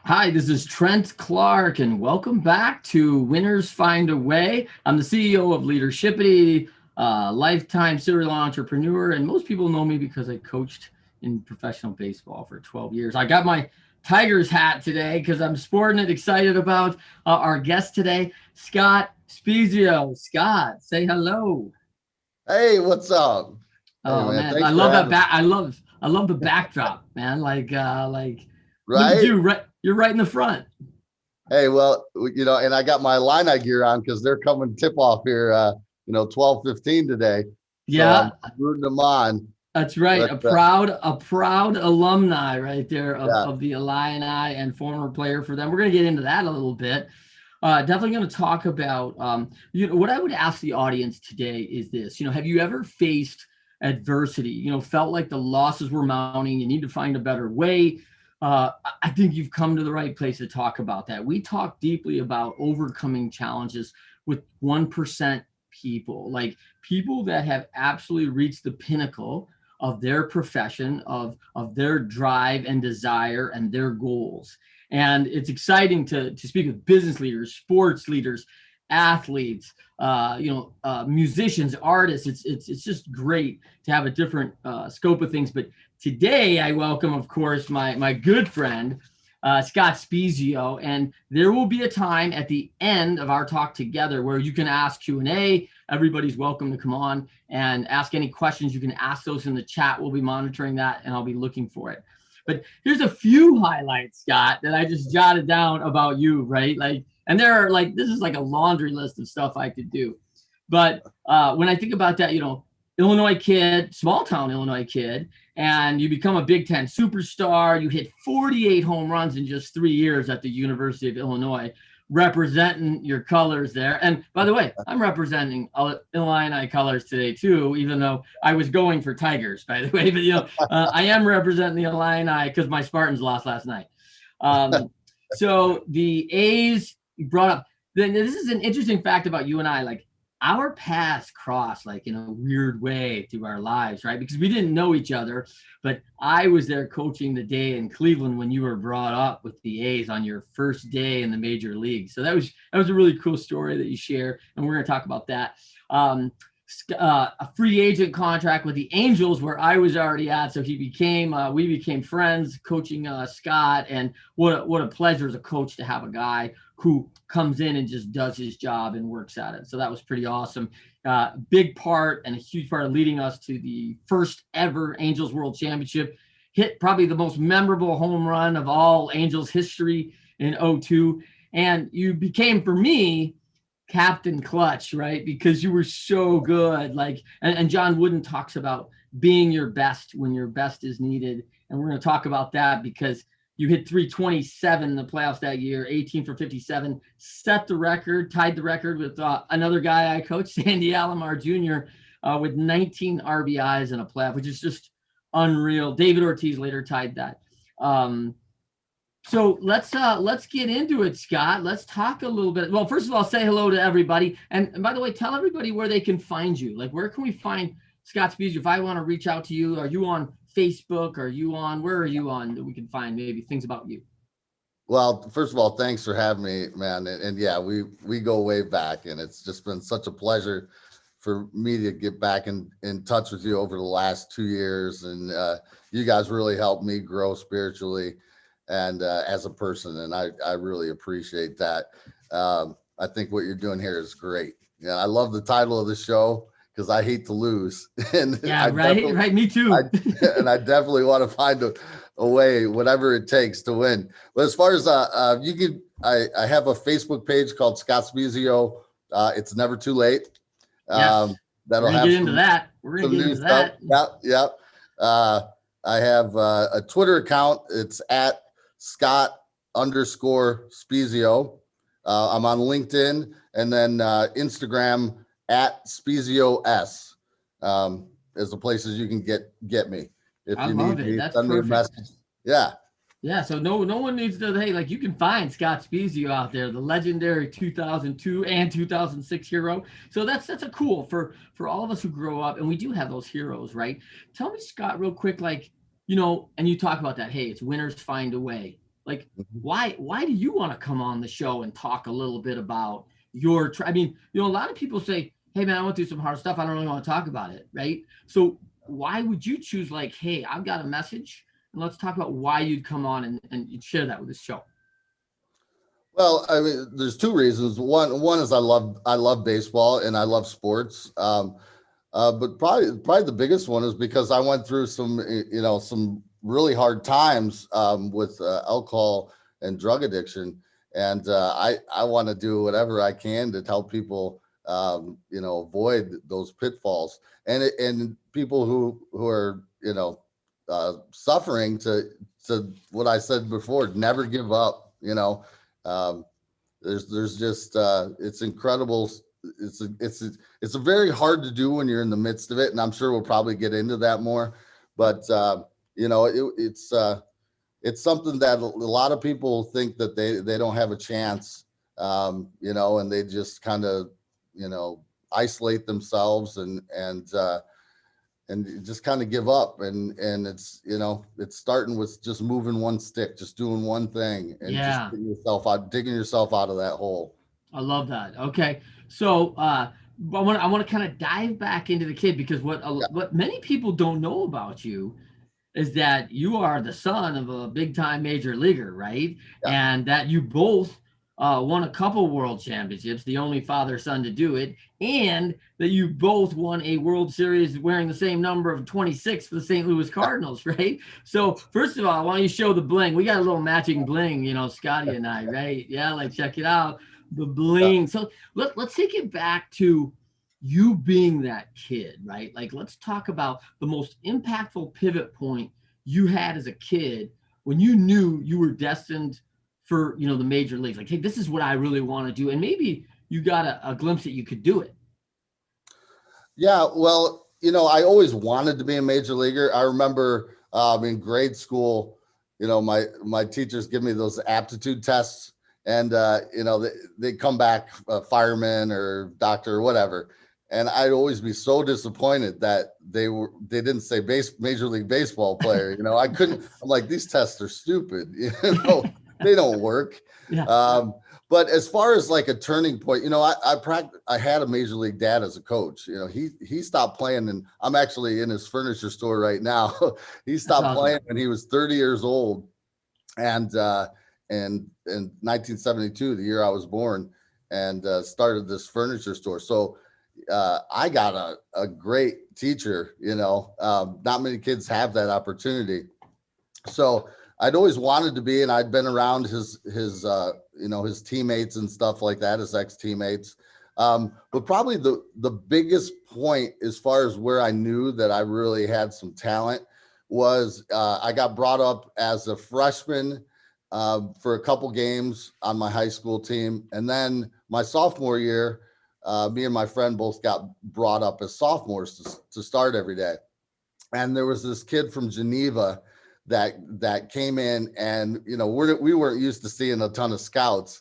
Hi, this is Trent Clark, and welcome back to Winners Find a Way. I'm the CEO of Leadershipity, lifetime serial entrepreneur, and most people know me because I coached in professional baseball for 12 years. I got my Tigers hat today because I'm sporting it, excited about our guest today, Scott Spiezio. Scott, say hello. Hey, what's up? Hey, Oh man, man, I thanks for love that having me. back. I love the backdrop, man. Like look at Right? you, right? You're right in the front. Hey, well, and I got my Illini gear on because they're coming tip off here, 12:15 today. So I'm Yeah, rooting them on. that's right. But A proud alumni right there of, yeah, of the Illini and former player for them. We're going to get into that a little bit. Definitely going to talk about, what I would ask the audience today is this, have you ever faced adversity, felt like the losses were mounting, you need to find a better way. I think you've come to the right place to talk about that. We talk deeply about overcoming challenges with 1% people, like people that have absolutely reached the pinnacle of their profession, of their drive and desire and their goals. And it's exciting to speak with business leaders, sports leaders, athletes, musicians, artists. It's just great to have a different scope of things. But today I welcome, of course, my good friend, Scott Spiezio, and there will be a time at the end of our talk together where you can ask Q&A. Everybody's welcome to come on and ask any questions. You can ask those in the chat. We'll be monitoring that, and I'll be looking for it. But here's a few highlights, Scott, that I just jotted down about you, right? And there are this is like a laundry list of stuff I could do. But when I think about that, Illinois kid, small town Illinois kid, and you become a Big Ten superstar. You hit 48 home runs in just 3 years at the University of Illinois, representing your colors there. And by the way, I'm representing Illini colors today too, even though I was going for Tigers, by the way. But I am representing the Illini because my Spartans lost last night. So the A's brought up. Then this is an interesting fact about you and I. Like our paths crossed like in a weird way through our lives, right? Because we didn't know each other, but I was there coaching the day in Cleveland when you were brought up with the A's on your first day in the major league. So that was a really cool story that you share, and we're going to talk about that. A free agent contract with the Angels where I was already at. So we became friends coaching Scott, and what a pleasure as a coach to have a guy who comes in and just does his job and works at it. So that was pretty awesome. Big part and a huge part of leading us to the first ever Angels World Championship. Hit probably the most memorable home run of all Angels history in '02. And you became, for me, Captain Clutch, right? Because you were so good. And John Wooden talks about being your best when your best is needed. And we're going to talk about that because you hit 327 in the playoffs that year, 18 for 57, set the record, tied the record with another guy I coached, Sandy Alomar Jr., with 19 RBIs in a playoff, which is just unreal. David Ortiz later tied that. So let's get into it, Scott. Let's talk a little bit. Well, first of all, say hello to everybody. And by the way, tell everybody where they can find you. Like, where can we find Scott Spiezio? If I want to reach out to you, are you on Facebook? Where are you on that we can find maybe things about you? well, first of all, thanks for having me, man. And yeah, we go way back, and it's just been such a pleasure for me to get back in touch with you over the last 2 years. And you guys really helped me grow spiritually and as a person, and I really appreciate that. I think what you're doing here is great. Yeah, I love the title of the show because I hate to lose, and Yeah, right. Me I too. I definitely want to find a way, whatever it takes to win. But as far as you could, I have a Facebook page called Scott Spiezio. It's never too late. Yes, Um, we're that'll gonna have get into that. We're gonna some get new into stuff. that. Yep, yep. Uh, I have a Twitter account. It's at Scott_Spiezio. I'm on LinkedIn, and then Instagram at SpezioS is the places you can get me if I you love need it. me. That's Send me a perfect. message. Yeah. Yeah, so no one needs to. Hey, like you can find Scott Spiezio out there, the legendary 2002 and 2006 hero. So that's a cool for all of us who grow up, and we do have those heroes, right? Tell me, Scott, real quick, and you talk about that. Hey, it's winners find a way. Like, Mhm. why do you want to come on the show and talk a little bit about your, I mean, you know, a lot of people say, hey man, I went through some hard stuff. I don't really want to talk about it. Right. So why would you choose like, hey, I've got a message and let's talk about why you'd come on and share that with this show. Well, I mean, there's two reasons. One is I love baseball and I love sports. But probably the biggest one is because I went through some really hard times with alcohol and drug addiction, and I want to do whatever I can to help people avoid those pitfalls, and people who are suffering to what I said before, never give up. Um, there's just it's incredible. It's a very hard to do when you're in the midst of it, and I'm sure we'll probably get into that more. But it's something that a lot of people think that they don't have a chance, and they just kind of isolate themselves and just kind of give up, and it's starting with just moving one stick, just doing one thing, and just Yeah. digging yourself out of that hole. I love that. Okay. So I want to kind of dive back into the kid because Yeah, what many people don't know about you is that you are the son of a big time major leaguer, right? yeah. And that you both won a couple world championships, the only father son to do it, and that you both won a World Series wearing the same number of 26 for the St. Louis Cardinals, right? So, first of all, I want you to show the bling. We got a little matching bling, you know, Scotty and I, right? Yeah, like check it out. The Yeah. bling. So, let's take it back to you being that kid, right? Like, let's talk about the most impactful pivot point you had as a kid when you knew you were destined for, you know, the major leagues. Like, hey, this is what I really want to do. And maybe you got a glimpse that you could do it. Yeah, well, I always wanted to be a major leaguer. I remember in grade school, my teachers give me those aptitude tests, and they come back fireman or doctor or whatever, and I'd always be so disappointed that they didn't say major league baseball player. I couldn't. I'm like, these tests are stupid. They don't work. Yeah. Um, but as far as like a turning point, I had a major league dad as a coach. He stopped playing, and I'm actually in his furniture store right now. He That's stopped awesome. playing when he was 30 years old, and in 1972, the year I was born, and started this furniture store. So I got a great teacher. Not many kids have that opportunity. So I'd always wanted to be, and I'd been around his teammates and stuff like that, his ex teammates. But probably the biggest point as far as where I knew that I really had some talent was I got brought up as a freshman for a couple games on my high school team, and then my sophomore year, me and my friend both got brought up as sophomores to start every day. And there was this kid from Geneva that came in, and we weren't used to seeing a ton of scouts,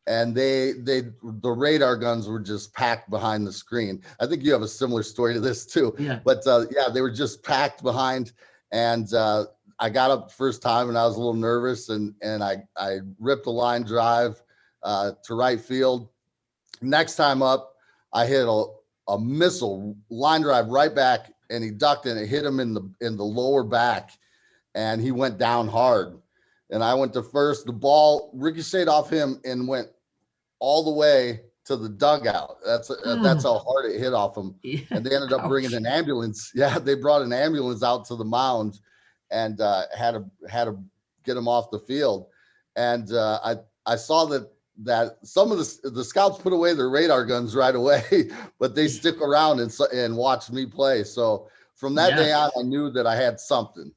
and the radar guns were just packed behind the screen. I think you have a similar story to this too, Yeah. but yeah, they were just packed behind, and I got up the first time, and I was a little nervous, and I ripped a line drive to right field. Next time up, I hit a missile line drive right back, and he ducked, and it hit him in the lower back, and he went down hard. And I went to first. The ball ricocheted off him and went all the way to the dugout. That's Mm. how hard it hit off him. Yeah. And they ended up bringing Ouch. an ambulance. Yeah, they brought an ambulance out to the mound and had to get him off the field. And I saw that some of the scouts put away their radar guns right away, but they stick around and watch me play. So from that day Yes. on, I knew that I had something.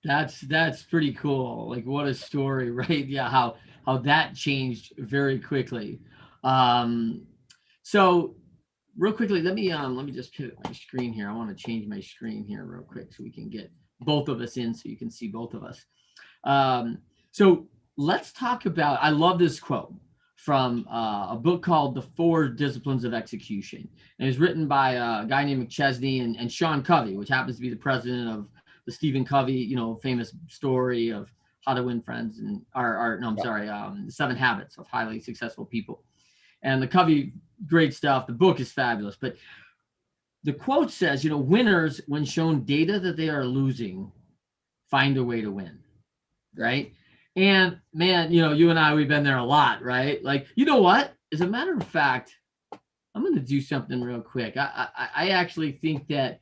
That's pretty cool. Like what a story, right? Yeah, how that changed very quickly. Um, so real quickly, let me just pivot my screen here. I want to change my screen here real quick so we can get both of us in so you can see both of us. So let's talk about. I love this quote from a book called The Four Disciplines of Execution. And it was written by a guy named McChesney and Sean Covey, which happens to be the president of the Stephen Covey, you know, famous story of How to Win Friends and The 7 Habits of Highly Successful People. And the Covey, great stuff. The book is fabulous. But the quote says, winners, when shown data that they are losing, find a way to win. Right. And man, you and I, we've been there a lot, right? Like, you know what? As a matter of fact, I'm going to do something real quick. I actually think that,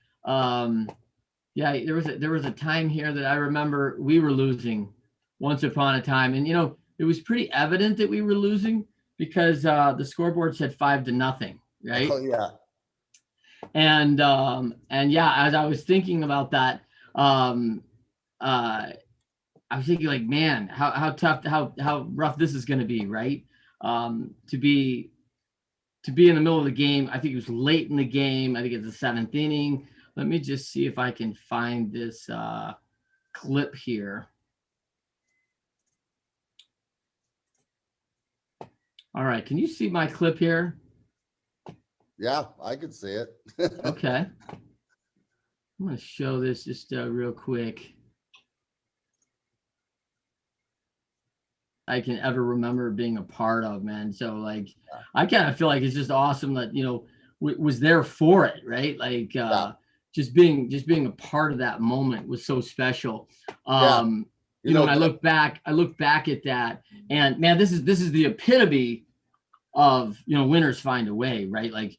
there was a time here that I remember we were losing once upon a time. And, it was pretty evident that we were losing because the scoreboard said 5-0, right? Oh, yeah. And as I was thinking about that, I was thinking, like, man, how tough, how rough this is going to be, right? To be in the middle of the game. I think it was late in the game. I think it's the 7th inning. Let me just see if I can find this clip here. All right, can you see my clip here? Yeah, I can see it. Okay. I'm going to show this just real quick. I can ever remember being a part of, man. So, like, I kind of feel like it's just awesome that, was there for it, right? Like, just being a part of that moment was so special. When I look back at that, and man, this is the epitome of, winners find a way, right? Like,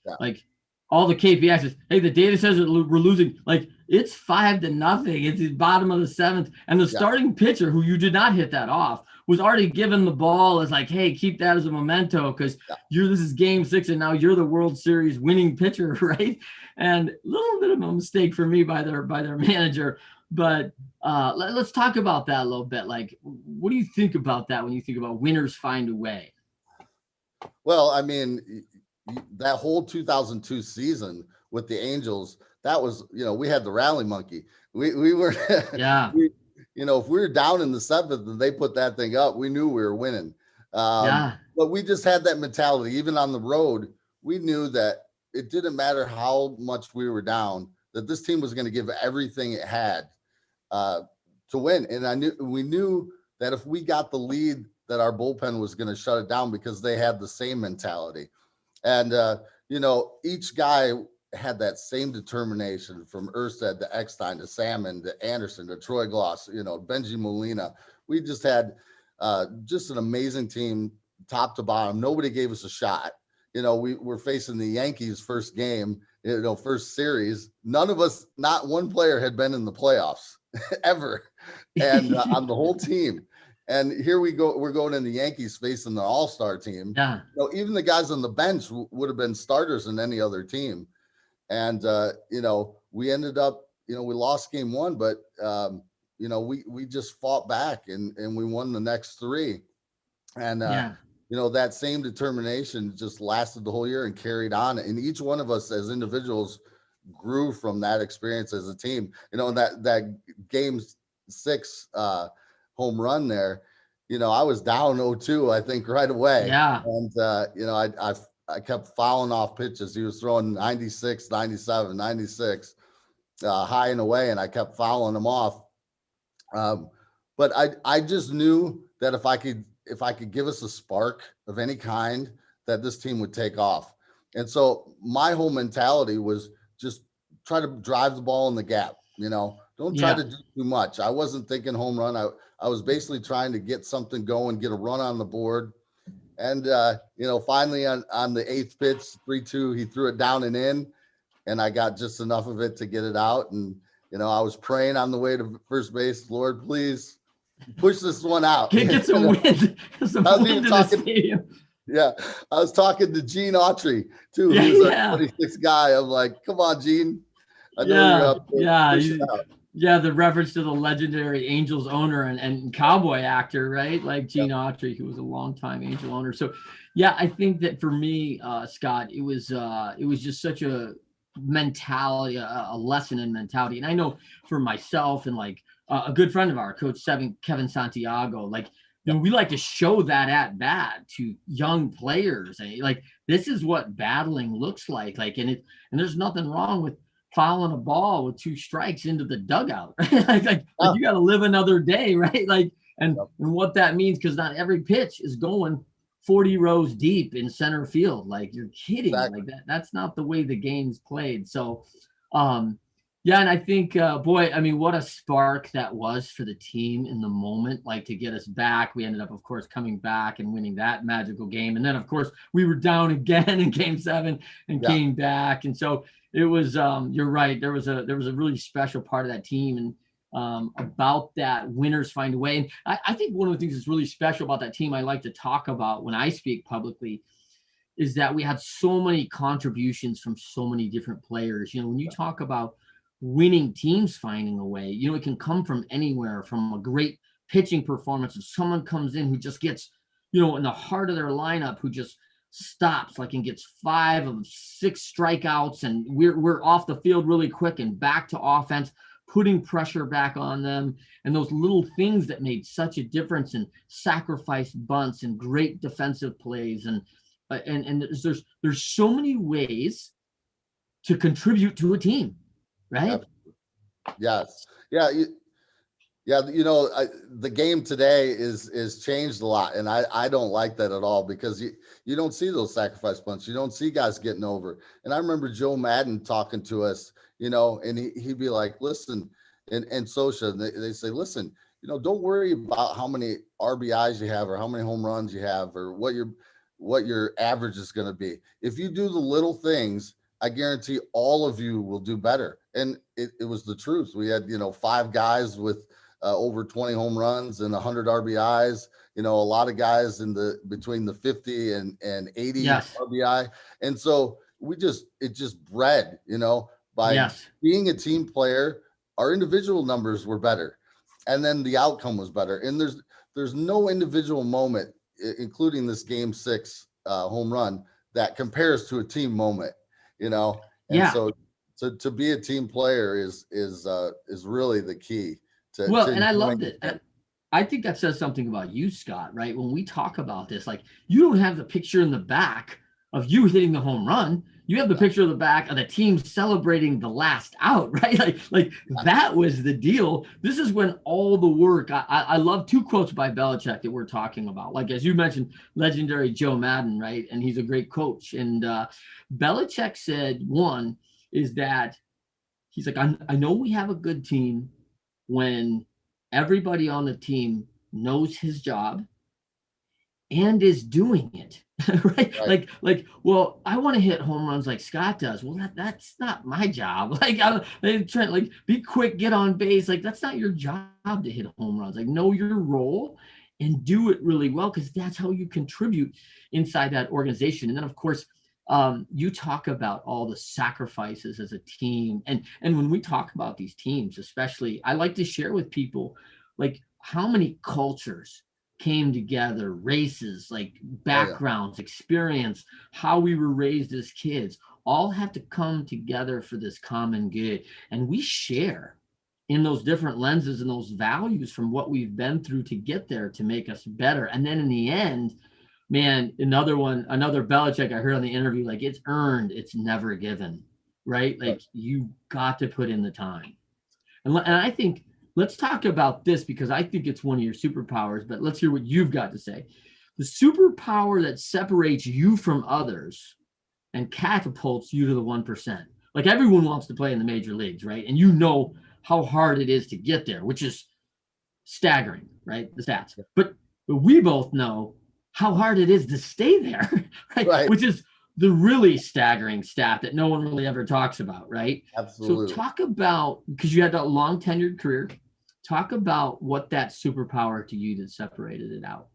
all the KPIs is, hey, the data says we're losing. Like, it's 5-0. It's the bottom of the 7th, and the starting pitcher, who you did not hit that off, was already given the ball as like, hey, keep that as a memento because this is game 6 and now you're the World Series winning pitcher, right? And a little bit of a mistake for me by their manager. But let's talk about that a little bit. Like, what do you think about that when you think about winners find a way? Well, I mean, that whole 2002 season with the Angels, that was, we had the rally monkey. We were, if we were down in the 7th and they put that thing up, we knew we were winning. But we just had that mentality. Even on the road, we knew that it didn't matter how much we were down, that this team was going to give everything it had to win. And we knew that if we got the lead, that our bullpen was going to shut it down because they had the same mentality. And, each guy had that same determination, from Erstad to Eckstein to Salmon to Anderson to Troy Gloss, Benji Molina. We just had just an amazing team, top to bottom. Nobody gave us a shot. We were facing the Yankees first game, first series. None of us, not one player had been in the playoffs ever, and on the whole team. And here we go. We're going in the Yankees facing the all-star team. Yeah. Even the guys on the bench would have been starters in any other team. And, we ended up, we lost game 1, but, we just fought back and we won the next 3. And, that same determination just lasted the whole year and carried on. And each one of us as individuals grew from that experience as a team. That game 6 home run there, I was down 0-2, I think, right away. Yeah. And, I kept fouling off pitches. He was throwing 96, 97, 96, high and away, and I kept fouling him off. But I just knew that if I could give us a spark of any kind, that this team would take off. And so my whole mentality was just try to drive the ball in the gap. Don't try to do too much. I wasn't thinking home run. I was basically trying to get something going, get a run on the board. And, finally on the 8th pitch, 3-2, he threw it down and in, and I got just enough of it to get it out. And, I was praying on the way to first base, Lord, please push this one out. Get some wind. Some wind in the stadium. Yeah. I was talking to Gene Autry, too, who's a 26 guy. I'm like, come on, Gene. I know you're up there. Yeah, the reference to the legendary Angels owner and cowboy actor, right? Like Gene Autry, who was a longtime Angel owner. So, I think that for me, Scott, it was just such a mentality, a lesson in mentality. And I know for myself and like a good friend of ours, Coach Kevin Santiago, like, we like to show that at bat to young players. And like, this is what battling looks like. Like, and there's nothing wrong with fouling a ball with 2 strikes into the dugout. like you got to live another day, right? Like, And Yep. what that means, because not every pitch is going 40 rows deep in center field. Like, you're kidding. Exactly. Like, that's not the way the game's played. So, yeah, and I think, boy, I mean, what a spark that was for the team in the moment, like, to get us back. We ended up, of course, coming back and winning that magical game. And then, of course, we were down again in game 7 and Yeah. came back. And so it was, you're right. There was a really special part of that team. And about that winners find a way. And I think one of the things that's really special about that team I like to talk about when I speak publicly is that we had so many contributions from so many different players. You know, when you talk about winning teams finding a way, you know, it can come from anywhere, from a great pitching performance. If someone comes in who just gets, you know, in the heart of their lineup, who just stops, like, and gets 5 of 6 strikeouts, and we're off the field really quick and back to offense, putting pressure back on them, and those little things that made such a difference, and sacrifice bunts and great defensive plays. And there's so many ways to contribute to a team, right? Yes. Yeah. Yeah. You know, the game today is changed a lot. And I don't like that at all, because you don't see those sacrifice bunts. You don't see guys getting over. And I remember Joe Madden talking to us, you know, and he'd be like, listen, and Sosha, they say, listen, you know, don't worry about how many RBIs you have or how many home runs you have or what your average is going to be. If you do the little things, I guarantee all of you will do better. And it was the truth. We had, you know, 5 guys with over 20 home runs and 100 RBIs, you know, a lot of guys between the 50 and 80 Yes. RBI. And so it just bred, you know, by Yes. being a team player, our individual numbers were better. And then the outcome was better. And there's no individual moment, including this game 6 home run, that compares to a team moment, you know? And Yeah. so to be a team player is really the key to Well, and I enjoying loved the it. game. I think that says something about you, Scott, right? When we talk about this, like, you don't have the picture in the back of you hitting the home run. You have the picture of the back of the team celebrating the last out, right? Like that was the deal. This is when all the work. I love 2 quotes by Belichick that we're talking about. Like, as you mentioned, legendary Joe Madden, right? And he's a great coach. And Belichick said, one is that he's like, I know we have a good team when everybody on the team knows his job and is doing it. Right? Right. Like, well, I want to hit home runs like Scott does. Well, that's not my job. Like, Trent, like, be quick, get on base. Like, that's not your job to hit home runs. Like, know your role and do it really well, because that's how you contribute inside that organization. And then, of course, you talk about all the sacrifices as a team, and when we talk about these teams, especially, I like to share with people, like, how many cultures came together, races, like, backgrounds, experience, how we were raised as kids, all have to come together for this common good. And we share in those different lenses and those values from what we've been through to get there, to make us better. And then in the end, man, another Belichick I heard on the interview, like, it's earned, it's never given, right? Like, you got to put in the time. And I think, let's talk about this, because I think it's one of your superpowers, but let's hear what you've got to say. The superpower that separates you from others and catapults you to the 1%. Like, everyone wants to play in the major leagues, right? And you know how hard it is to get there, which is staggering, right? The stats. But we both know how hard it is to stay there, right? Right. Which is the really staggering stat that no one really ever talks about, right? Absolutely. So talk about, because you had that long tenured career, talk about what that superpower to you that separated it out.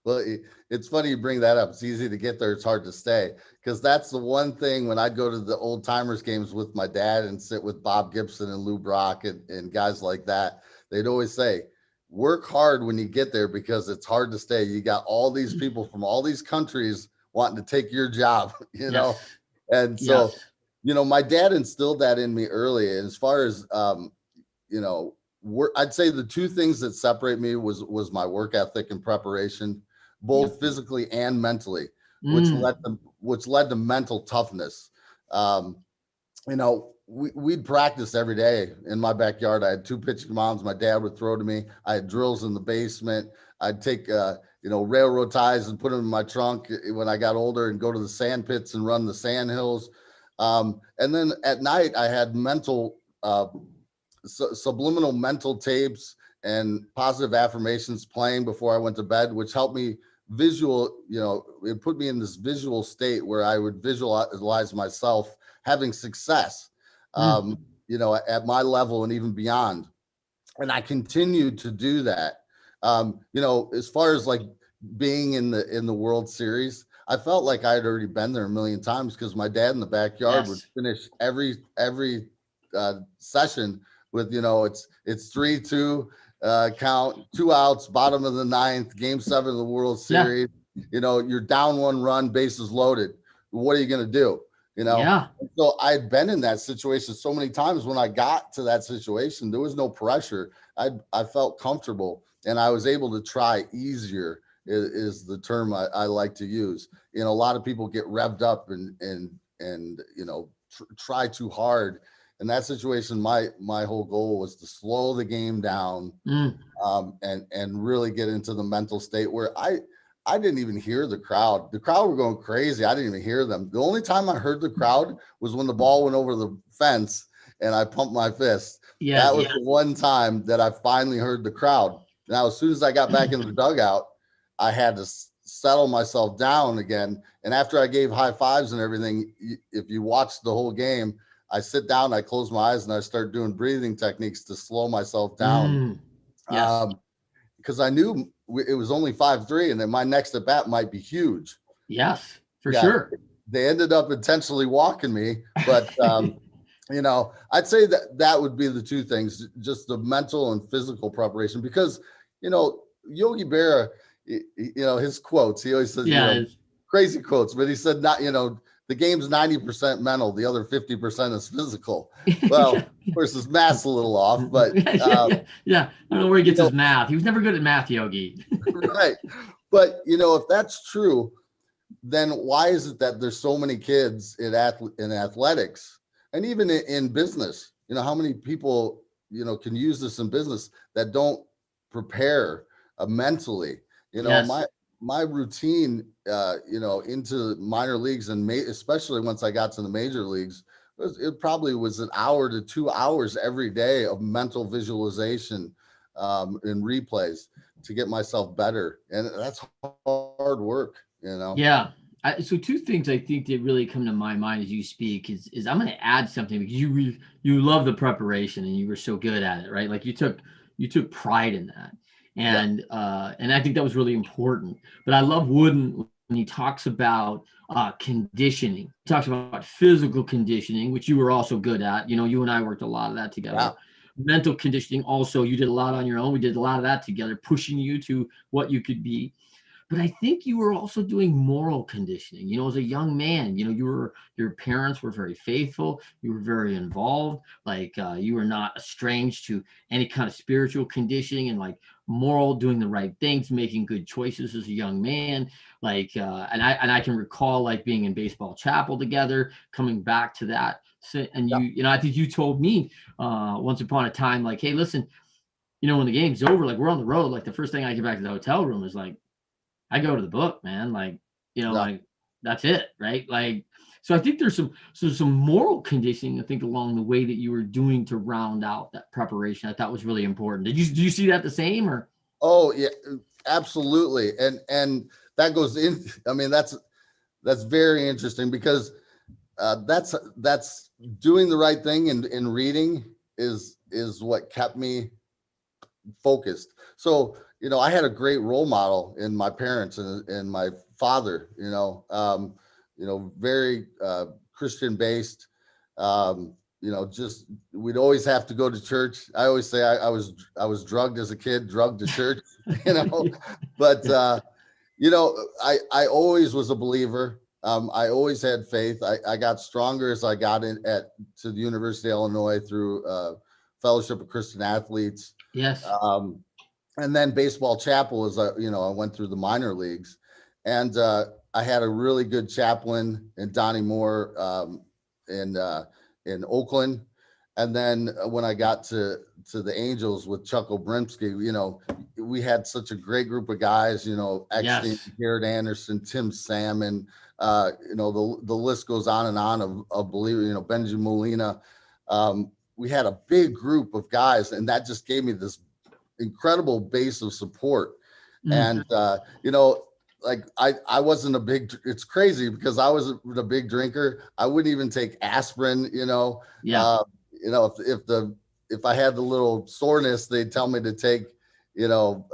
Well, it's funny you bring that up. It's easy to get there. It's hard to stay, because that's the one thing when I'd go to the old timers games with my dad and sit with Bob Gibson and Lou Brock and guys like that, they'd always say, work hard when you get there, because it's hard to stay. You got all these people from all these countries wanting to take your job, you know? And so, you know, my dad instilled that in me early. And as far as, you know, I'd say the 2 things that separate me was my work ethic and preparation, both physically and mentally, which led to mental toughness. You know, we'd practice every day in my backyard. I had 2 pitching mounds. My dad would throw to me. I had drills in the basement. I'd take, railroad ties and put them in my trunk when I got older and go to the sand pits and run the sand hills. And then at night I had subliminal mental tapes and positive affirmations playing before I went to bed, which helped me it put me in this visual state where I would visualize myself having success, at my level and even beyond. And I continued to do that. As far as like being in the World Series, I felt like I had already been there a million times because my dad in the backyard would finish every session with, it's 3-2 count, 2 outs, bottom of the 9th, game 7 of the World Series. You're down 1 run, bases loaded. What are you going to do? So I'd been in that situation so many times. When I got to that situation, there was no pressure. I felt comfortable, and I was able to try easier is the term I like to use. A lot of people get revved up and try too hard. In that situation, my whole goal was to slow the game down, and really get into the mental state where I didn't even hear the crowd. The crowd were going crazy. I didn't even hear them. The only time I heard the crowd was when the ball went over the fence and I pumped my fist. That was the one time that I finally heard the crowd. Now, as soon as I got back in the dugout, I had to settle myself down again. And after I gave high fives and everything, if you watch the whole game, I sit down, I close my eyes, and I start doing breathing techniques to slow myself down. Because I knew it was only 5-3, and then my next at bat might be huge. Yes, for sure. They ended up intentionally walking me, but I'd say that would be the 2 things, just the mental and physical preparation. Because Yogi Berra, his quotes, he always says crazy quotes, but he said the game's 90% mental, the other 50% is physical. Well, of course, his math's a little off, but I don't know where he gets his math. He was never good at math, Yogi. Right. But if that's true, then why is it that there's so many kids in athletics and even in business? How many people can use this in business that don't prepare mentally? My routine, into minor leagues and especially once I got to the major leagues, it probably was an hour to 2 hours every day of mental visualization and replays to get myself better. And that's hard work, Yeah. So 2 things I think that really come to my mind as you speak is I'm going to add something, because you love the preparation and you were so good at it, right? Like you took pride in that. And I think that was really important. But I love Wooden when he talks about conditioning. He talks about physical conditioning, which you were also good at. You and I worked a lot of that together. Yeah. Mental conditioning also, you did a lot on your own. We did a lot of that together, pushing you to what you could be. But I think you were also doing moral conditioning. As a young man, your parents were very faithful. You were very involved. Like you were not estranged to any kind of spiritual conditioning and like moral, doing the right things, making good choices as a young man. Like, and I can recall like being in baseball chapel together, coming back to that. So, and I think you told me once upon a time, like, hey, listen, when the game's over, like we're on the road, like the first thing I get back to the hotel room is like, I go to the book, man. Like, like that's it, right? Like, so I think there's some moral conditioning, I think, along the way that you were doing to round out that preparation. I thought was really important. Do you see that the same, or? Oh yeah, absolutely. And that goes in. I mean, that's very interesting because that's doing the right thing and reading is what kept me focused. So I had a great role model in my parents and my father, very Christian based, just, we'd always have to go to church. I always say I was drugged as a kid, drugged to church, but, I always was a believer. I always had faith. I got stronger as I got to the University of Illinois through Fellowship of Christian Athletes. Yes. And then baseball chapel as I went through the minor leagues, and I had a really good chaplain in Donnie Moore, and in Oakland. And then when I got to the Angels with Chuck Obrimsky, you know, we had such a great group of guys, you know, Eckstein, Yes. Garrett Anderson, Tim Salmon, you know, the list goes on and on of believe, you know, Benji Molina. We had a big group of guys, and that just gave me this incredible base of support. And, you know, like I wasn't a big, it's crazy because I was a big drinker. I wouldn't even take aspirin, you know. Yeah. You know, if I had the little soreness, they'd tell me to take, you know,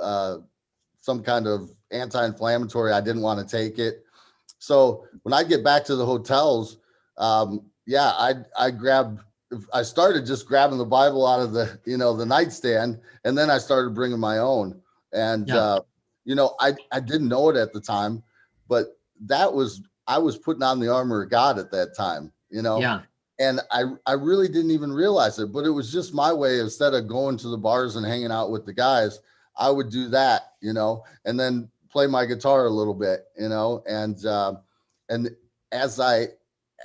some kind of anti-inflammatory. I didn't want to take it. So when I get back to the hotels, yeah, I started just grabbing the Bible out of the, you know, the nightstand, and then I started bringing my own. And, Yeah. you know, I didn't know it at the time, but I was putting on the armor of God at that time, you know, Yeah. and I really didn't even realize it, but it was just my way. Instead of going to the bars and hanging out with the guys, I would do that, you know, and then play my guitar a little bit, you know, and as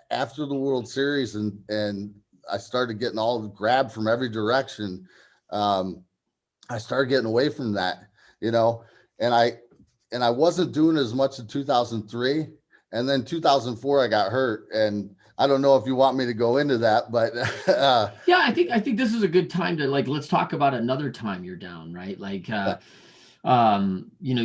after the World Series and I started getting all grabbed from every direction, I started getting away from that, you know, and I wasn't doing as much in 2003, and then 2004 I got hurt, and I don't know if you want me to go into that, but Yeah, I think this is a good time to like let's talk about another time you're down, right? Like you know,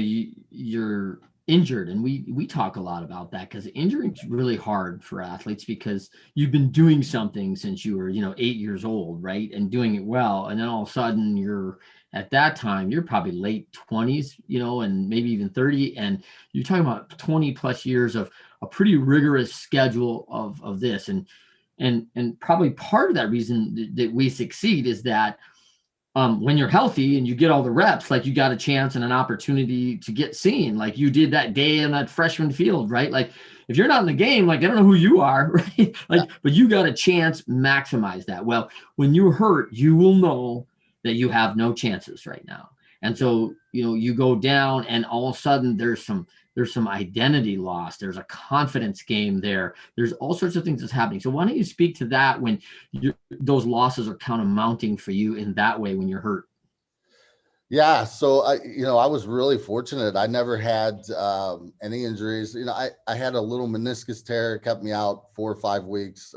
you're injured, and we talk a lot about that because injury is really hard for athletes because you've been doing something since you were, you know, 8 years old, right? And doing it well, and then all of a sudden you're at that time you're probably late 20s, you know, and maybe even 30, and you're talking about 20 plus years of a pretty rigorous schedule of this, and probably part of that reason that we succeed is that when you're healthy and you get all the reps, like you got a chance and an opportunity to get seen, like you did that day in that freshman field, right? Like if you're not in the game, like I don't know who you are, right? Like, but you got a chance, maximize that. Well, when you're hurt, you will know that you have no chances right now. And so, you know, you go down and all of a sudden there's some identity loss. There's a confidence game there. There's all sorts of things that's happening. So why don't you speak to that when those losses are kind of mounting for you in that way when you're hurt? yeah, so you know, I was really fortunate. I never had any injuries. You know, I had a little meniscus tear, kept me out 4 or 5 weeks.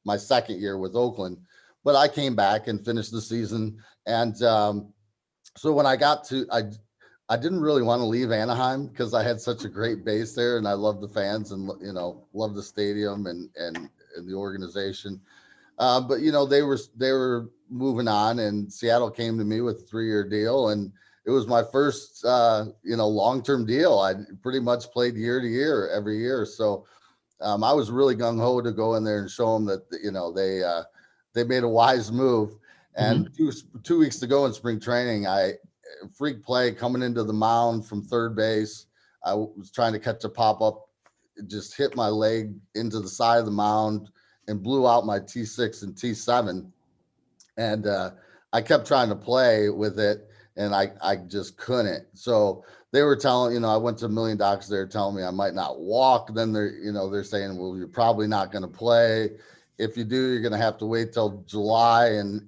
My second year with Oakland, but I came back and finished the season. And so when I got to, I didn't really want to leave Anaheim because I had such a great base there, and I love the fans, and you know, love the stadium and the organization. But you know, they were moving on, and Seattle came to me with a 3-year deal, and it was my first you know, long-term deal. I pretty much played year to year every year, so I was really gung ho to go in there and show them that, you know, they made a wise move. And Mm-hmm. 2 weeks to go in spring training, I freak play coming into the mound from third base. I was trying to catch a pop up, it just hit my leg into the side of the mound and blew out my T6 and T7. And I kept trying to play with it, and I just couldn't. So they were telling, you know, I went to a million doctors. They're telling me I might not walk. Then they're saying, well, you're probably not going to play. If you do, you're going to have to wait till July and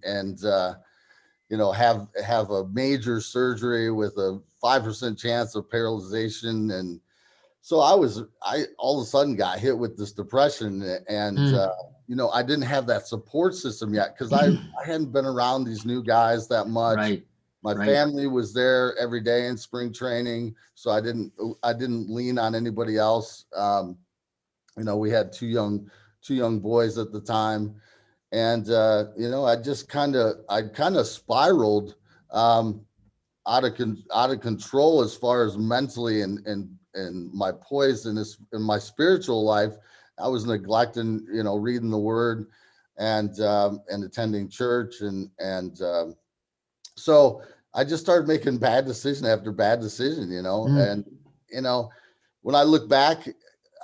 you know, have a major surgery with a 5% chance of paralyzation. And so I all of a sudden got hit with this depression, and you know, I didn't have that support system yet because I hadn't been around these new guys that much. Right. My Right. family was there every day in spring training, so I didn't lean on anybody else. You know, we had two young boys at the time, and you know, I kind of spiraled out of control as far as mentally and my poise and this in my spiritual life. I was neglecting, you know, reading the word and attending church and so I just started making bad decision after bad decision, you know. Mm. And you know, when I look back,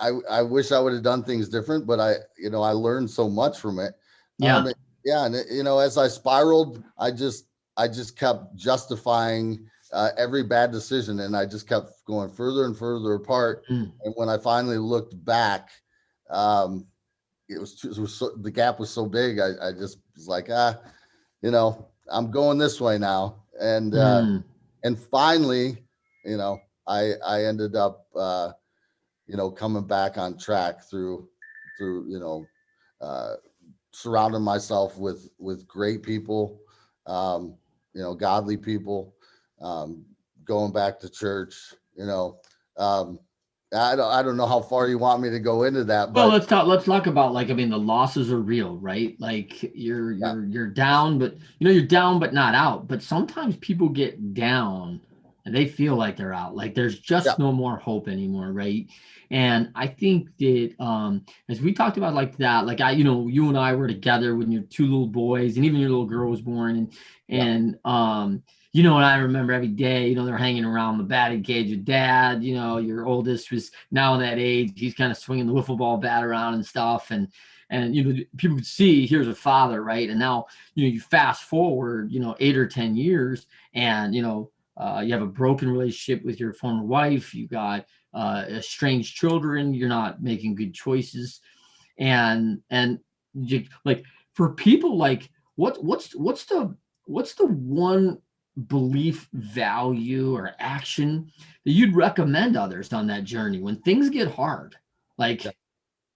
I wish I would have done things different, but you know, I learned so much from it. Yeah. Yeah, and you know, as I spiraled, I just kept justifying every bad decision, and I just kept going further and further apart. Mm. And when I finally looked back, um, the gap was so big. I just was like, I'm going this way now. And finally, I ended up, coming back on track through, uh, surrounding myself with great people, godly people, going back to church, um, I don't know how far you want me to go into that, Well, but let's talk about, like, I mean, the losses are real, right? Like, you're yeah, you're down, but you're down but not out. But sometimes people get down and they feel like they're out, like there's yeah, just no more hope anymore, right? And I think that, as we talked about, like that, like, you and I were together when your two little boys and even your little girl was born, yeah, and I remember every day, they're hanging around the batting cage with dad. Your oldest was now in that age. He's kind of swinging the wiffle ball bat around and stuff. And people could see, here's a father, right? And now, you fast forward, 8 or 10 years, and, you have a broken relationship with your former wife. You got estranged children. You're not making good choices. And like, for people, like, what's the one belief, value, or action that you'd recommend others on that journey when things get hard? yeah, Like,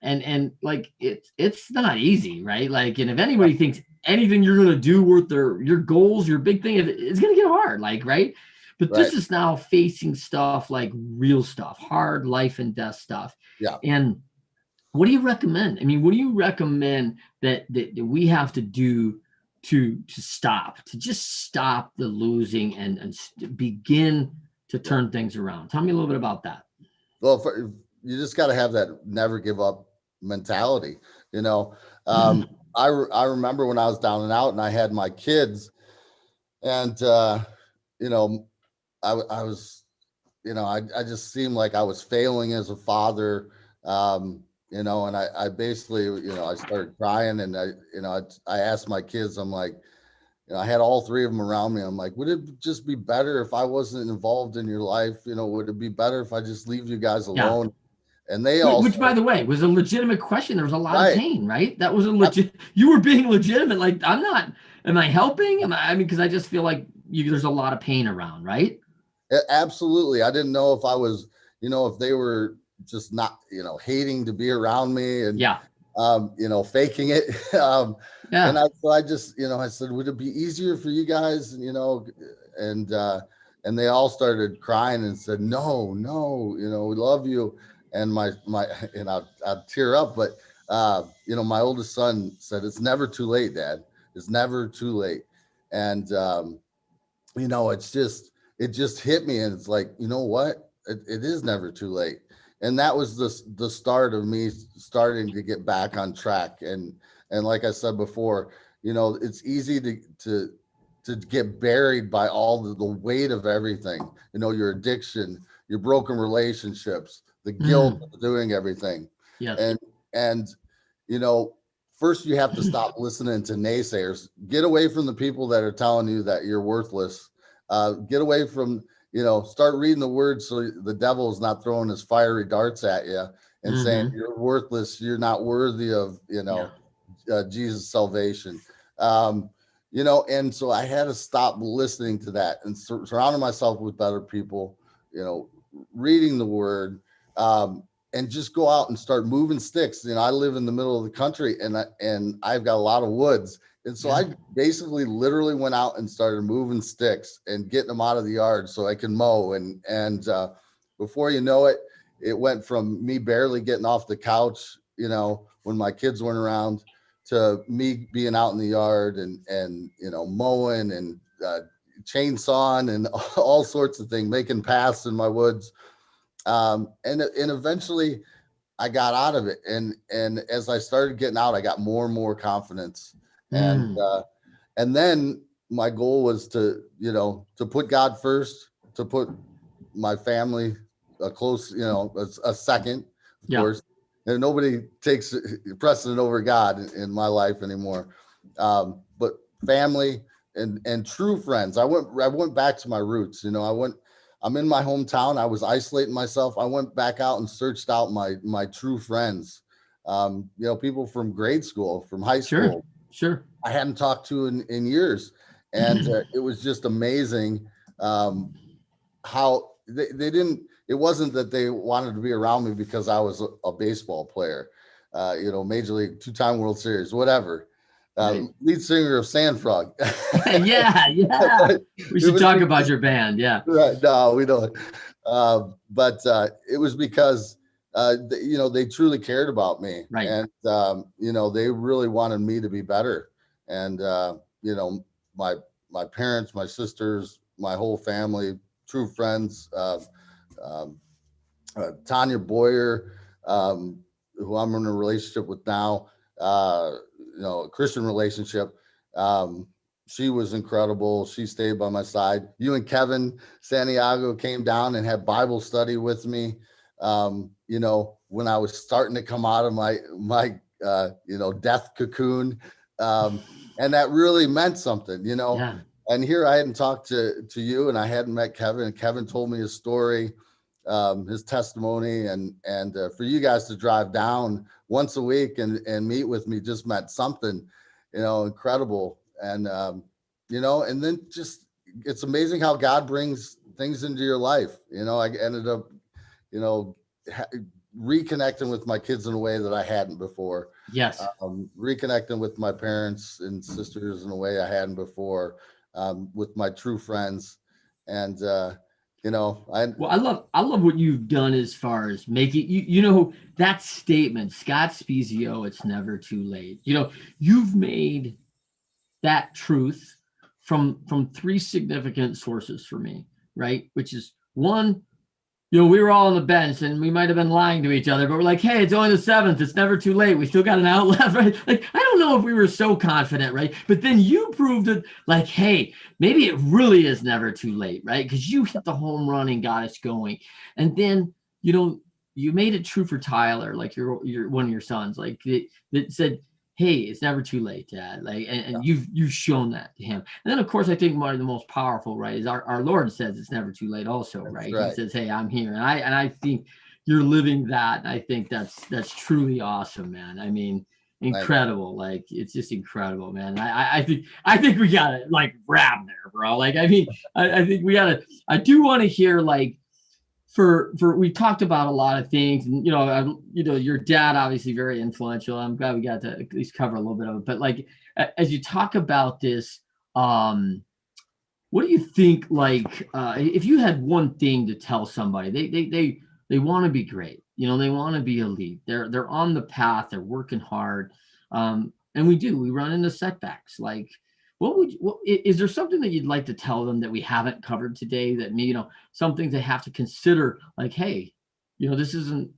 and like, it's not easy, right? Like, and if yeah, anybody thinks anything you're going to do worth your goals, your big thing, it's going to get hard, like, right? But right, this is now facing stuff, like real stuff, hard life and death stuff. yeah. And what do you recommend? I mean, what do you recommend that we have to do to just stop the losing and begin to Yeah. turn things around? Tell me a little bit about that. Well, you just got to have that never give up mentality. You know, I remember when I was down and out and I had my kids, and you know, I was, I just seemed like I was failing as a father. And I basically, I started crying, and I asked my kids, I'm like, I had all three of them around me. I'm like, would it just be better if I wasn't involved in your life? Would it be better if I just leave you guys Yeah. alone? And they all Which, by started, the way, was a legitimate question. There was a lot of right. pain, right? That was a legit. You were being legitimate. Like, I'm not. Am I helping? I mean, because I just feel like there's a lot of pain around, right? Absolutely. I didn't know if I was, if they were just not, hating to be around me and, Yeah. faking it. And Yeah. I just, I said, would it be easier for you guys? And, and they all started crying and said, no, no, we love you. And I'd tear up, but, my oldest son said, it's never too late, Dad. It's never too late. And, it just hit me, and it's like, you know what, it is never too late. And that was the start of me starting to get back on track. And like I said before, it's easy to get buried by all the weight of everything, your addiction, your broken relationships, the guilt Mm. of doing everything. Yes. And you know first you have to stop listening to naysayers. Get away from the people that are telling you that you're worthless. Get away from, start reading the word, so the devil is not throwing his fiery darts at you and saying Mm-hmm. you're worthless, you're not worthy of, Yeah. Jesus' salvation. And so I had to stop listening to that and surrounding myself with better people, reading the word, and just go out and start moving sticks. I live in the middle of the country, and I've got a lot of woods. And so Yeah. I basically literally went out and started moving sticks and getting them out of the yard so I can mow. And before you know it, it went from me barely getting off the couch, when my kids weren't around, to me being out in the yard and mowing and chainsawing and all sorts of things, making paths in my woods. And eventually I got out of it. And as I started getting out, I got more and more confidence. And, Mm. and then my goal was to put God first, to put my family a close, a second, of Yeah. course. And nobody takes precedent over God in my life anymore. But family and true friends. I went back to my roots. I'm in my hometown. I was isolating myself. I went back out and searched out my true friends. People from grade school, from high Sure. school, Sure. I hadn't talked to in years. And it was just amazing how they didn't, it wasn't that they wanted to be around me because I was a baseball player, Major League, 2-time World Series, whatever. Right. Lead singer of Sand Frog. Yeah. Yeah. But We it should was talk about because, your band. Yeah. right, no, we don't. But it was because, they truly cared about me, Right. and, they really wanted me to be better. And, my, my parents, my sisters, my whole family, true friends, um, Tanya Boyer, who I'm in a relationship with now, a Christian relationship. Um, she was incredible. She stayed by my side. You and Kevin Santiago came down and had Bible study with me. When I was starting to come out of my death cocoon, and that really meant something. Yeah. And here I hadn't talked to you, and I hadn't met Kevin. And Kevin told me his story, his testimony, and for you guys to drive down once a week and meet with me just meant something, incredible. And and then just, it's amazing how God brings things into your life. I ended up, reconnecting with my kids in a way that I hadn't before. Yes. Reconnecting with my parents and sisters in a way I hadn't before, with my true friends. And, Well, I love what you've done as far as making that statement, Scott Spezio, it's never too late. You've made that truth from three significant sources for me, right? Which is one, we were all on the bench and we might have been lying to each other, but we're like, hey, it's only the 7th. It's never too late. We still got an out left, right? Like, I don't know if we were so confident, right? But then you proved it, like, hey, maybe it really is never too late, right? Because you hit the home run and got us going. And then, you made it true for Tyler, like your one of your sons, like that said, hey, it's never too late, Dad. Like, and you've shown that to him. And then, of course, I think one of the most powerful, right, is our Lord says it's never too late also, right? He says, hey, I'm here. And I think you're living that. And I think that's truly awesome, man. I mean, incredible. Like, it's just incredible, man. I think we got it like wrap there, bro. Like, I mean, I think we got to, I do want to hear, like, for we talked about a lot of things, and your dad obviously very influential. I'm glad we got to at least cover a little bit of it. But like, as you talk about this, what do you think? Like, if you had one thing to tell somebody, they want to be great. They want to be elite. They're on the path. They're working hard, and we run into setbacks. Like, what is there something that you'd like to tell them that we haven't covered today, that maybe, some things they have to consider, like, hey, this isn't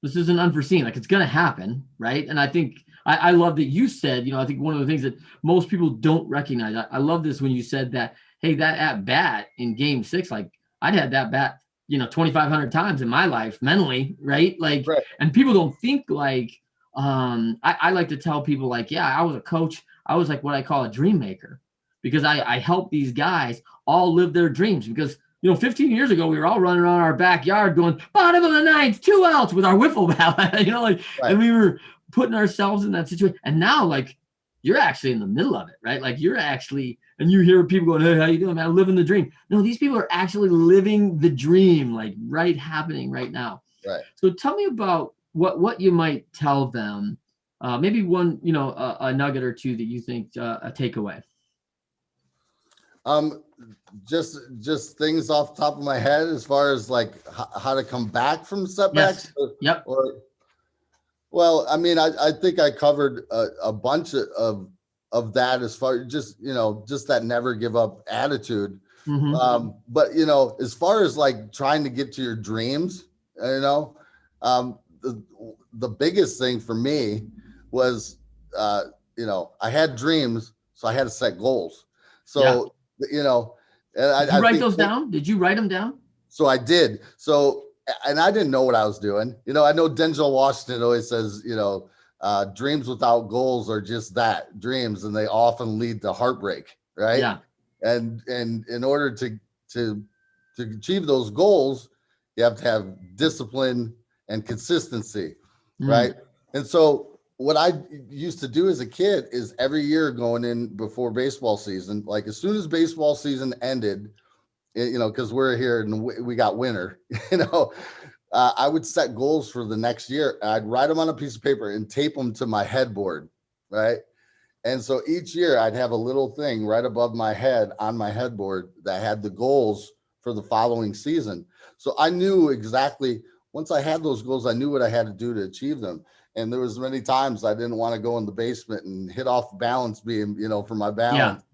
unforeseen, like, it's going to happen, right? And I think I love that you said, I think one of the things that most people don't recognize, I love this when you said that, hey, that at bat in game 6, like, I'd had that bat 2,500 times in my life mentally, right? Like, right. And people don't think, like, I like to tell people, like, yeah, I was a coach. I was like what I call a dream maker, because I help these guys all live their dreams. Because 15 years ago, we were all running around our backyard going bottom of the ninth, 2 outs with our wiffle bat, right. And we were putting ourselves in that situation. And now, like, you're actually in the middle of it, right? Like, you're actually, and you hear people going, hey, how you doing, man? Living the dream. No, these people are actually living the dream, like, happening right now. Right. So tell me about what you might tell them. Maybe one, a nugget or two that you think a takeaway. Just things off the top of my head as far as, like, how to come back from setbacks. Yes. Yep. Well, I mean, I think I covered a bunch of that, as far as just that never give up attitude. Mm-hmm. But as far as, like, trying to get to your dreams, the biggest thing for me was, I had dreams, so I had to set goals. So, and Did you write those down? Did you write them down? So I did. So, and I didn't know what I was doing. I know Denzel Washington always says, dreams without goals are just that, dreams, and they often lead to heartbreak. Right. Yeah. And in order to achieve those goals, you have to have discipline and consistency. Right. And so what I used to do as a kid is every year going in before baseball season, like as soon as baseball season ended, you know, because we're here and we got winter, you know, I would set goals for the next year. I'd write them on a piece of paper and tape them to my headboard, right? And so each year I'd have a little thing right above my head on my headboard that had the goals for the following season. So I knew exactly, once I had those goals, I knew what I had to do to achieve them. And there was many times I didn't want to go in the basement and hit off balance beam, you know, for my balance,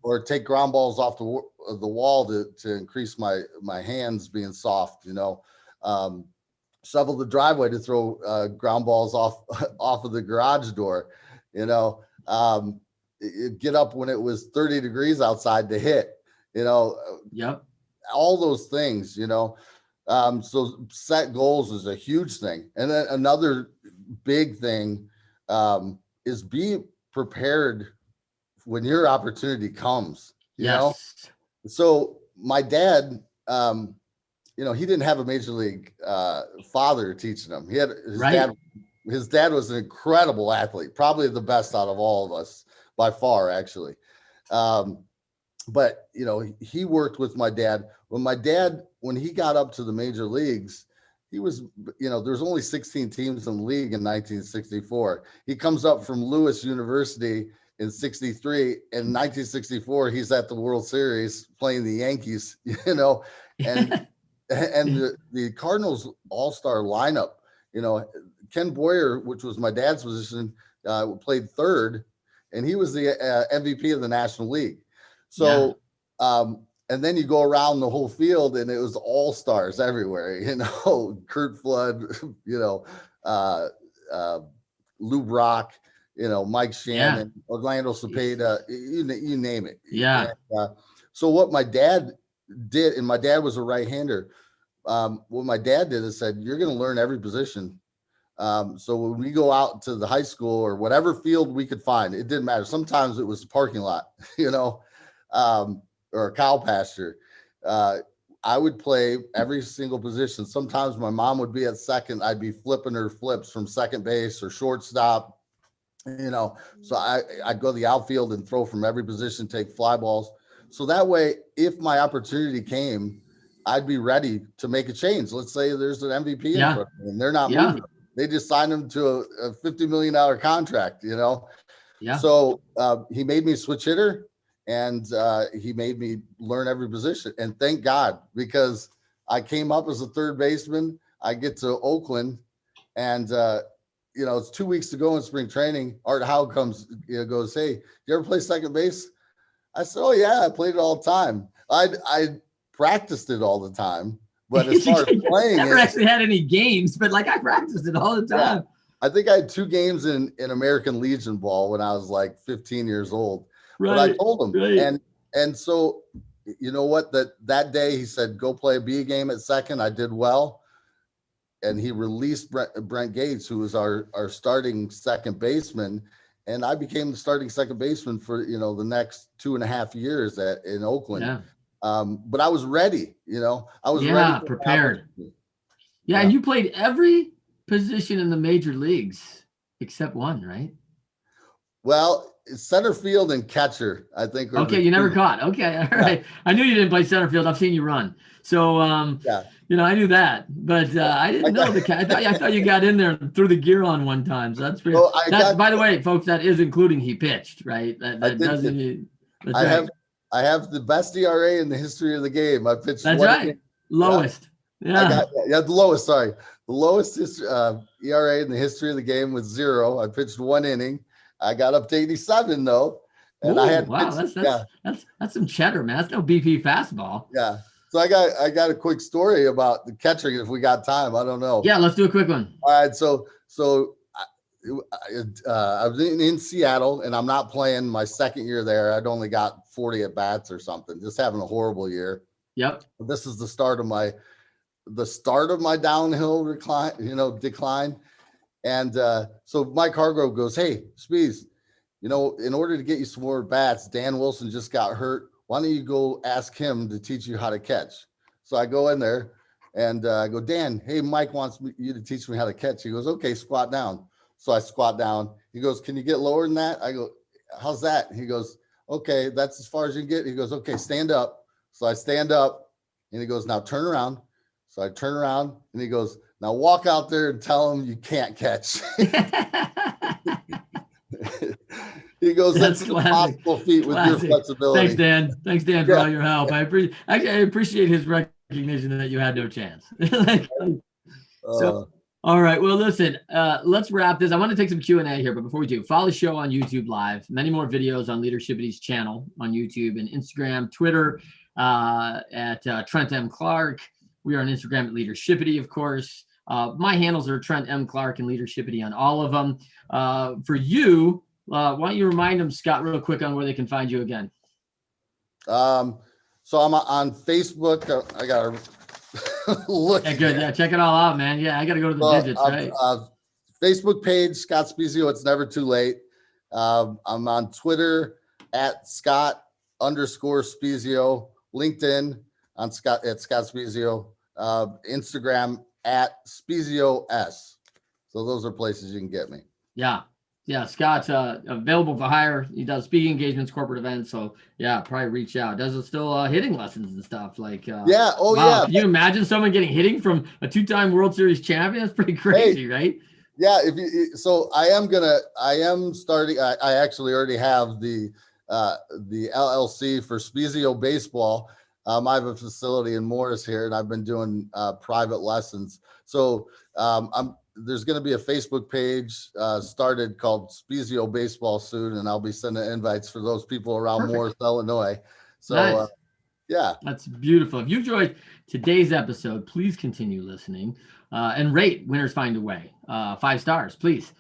or take ground balls off the wall to increase my hands being soft, you know, shovel the driveway to throw ground balls off of the garage door, you know, get up when it was 30 degrees outside to hit, you know, all those things, you know. So set goals is a huge thing. And then another big thing is be prepared when your opportunity comes, you know? So my dad, you know, he didn't have a major league father teaching him. He had his dad was an incredible athlete, probably the best out of all of us by far, actually. But, you know, he worked with my dad. When he got up to the major leagues, he was, you know, there's only 16 teams in the league in 1964. He comes up from Lewis University in 63. In 1964, he's at the World Series playing the Yankees, you know, and the Cardinals all-star lineup, you know, Ken Boyer, which was my dad's position, played third, and he was the MVP of the National League. So, and then you go around the whole field and it was all stars everywhere, you know, Kurt Flood, you know, Lou Brock, you know, Mike Shannon, Orlando Cepeda, you name it. And, so what my dad did, and my dad was a right-hander. What my dad did is said, you're going to learn every position. So when we go out to the high school or whatever field we could find, it didn't matter. Sometimes it was the parking lot, you know, or a cow pasture. I would play every single position. Sometimes my mom would be at second. I'd be flipping her flips from second base or shortstop, you know. So I'd go to the outfield and throw from every position, take fly balls. So that way, if my opportunity came, I'd be ready to make a change. Let's say there's an MVP in front of me and they're not moving. They just signed him to a $50 million contract, you know? So he made me a switch hitter. And he made me learn every position. And thank God, because I came up as a third baseman. I get to Oakland and, you know, it's 2 weeks to go in spring training. Art Howe comes, you know, goes, hey, you ever play second base? I said, oh, yeah, I played it all the time. I practiced it all the time. But as far as playing never actually had any games, but like I practiced it all the time. I think I had 2 games in American Legion ball when I was like 15 years old. But I told him, and so, you know what, that day he said, go play a B game at second. I did well. And he released Brent Gates, who was our starting second baseman. And I became the starting second baseman for, you know, the next 2.5 years in Oakland. But I was ready, you know, I was ready. Prepared. And you played every position in the major leagues except one, right? Well, center field and catcher, I think. Okay, you never caught. Okay, all right. I knew you didn't play center field. I've seen you run, so you know I knew that, but I didn't know the catch. I thought you got in there and threw the gear on one time. So that's pretty. By the way, folks, that is including he pitched, right? That doesn't. I have the best ERA in the history of the game. I pitched. That's right. Lowest. The lowest. Sorry, the lowest ERA in the history of the game was 0. I pitched 1 inning. I got up to 87 though. And I had that's some cheddar, man. That's no BP fastball. Yeah. So I got a quick story about the catching if we got time. I don't know. Yeah, let's do a quick one. All right. So I was in Seattle and I'm not playing my second year there. I'd only got 40 at bats or something, just having a horrible year. This is the start of my downhill decline. And so Mike Hargrove goes, hey, Spiez, you know, in order to get you some more bats, Dan Wilson just got hurt. Why don't you go ask him to teach you how to catch? So I go in there and I go, Dan, hey, Mike wants you to teach me how to catch. He goes, okay, squat down. So I squat down. He goes, can you get lower than that? I go, how's that? He goes, okay, that's as far as you can get. He goes, okay, stand up. So I stand up and he goes, now turn around. So I turn around and he goes, now walk out there and tell him you can't catch. He goes, that's an impossible feat with your flexibility. Thanks, Dan, for all your help. I appreciate his recognition that you had no chance. So, all right. Well, listen, let's wrap this. I want to take some Q&A here, but before we do, follow the show on YouTube Live. Many more videos on Leadershipity's channel on YouTube and Instagram, Twitter at Trent M. Clark. We are on Instagram at Leadershipity, of course. My handles are Trent M. Clark and Leadershipity on all of them. For you, why don't you remind them, Scott, real quick on where they can find you again? So I'm on Facebook. I got to look. Yeah, good. Yeah, check it all out, man. Yeah, I got to go to the digits, right? Facebook page, Scott Spiezio. It's never too late. I'm on Twitter at Scott_Spiezio. LinkedIn on Scott Spiezio. Instagram at Spiezio S. So those are places you can get me. Yeah. Yeah, Scott's available for hire. He does speaking engagements, corporate events. So yeah, probably reach out. Does it still hitting lessons and stuff like? Yeah. Oh wow. yeah. Can you imagine someone getting hitting from a 2-time World Series champion? That's pretty crazy, right? Yeah. So I am starting. I actually already have the LLC for Spiezio baseball. I have a facility in Morris here, and I've been doing private lessons. So there's going to be a Facebook page started called Spiezio Baseball soon, and I'll be sending invites for those people around Morris, Illinois. So, nice. Yeah. That's beautiful. If you enjoyed today's episode, please continue listening and rate Winners Find a Way. 5 stars, please.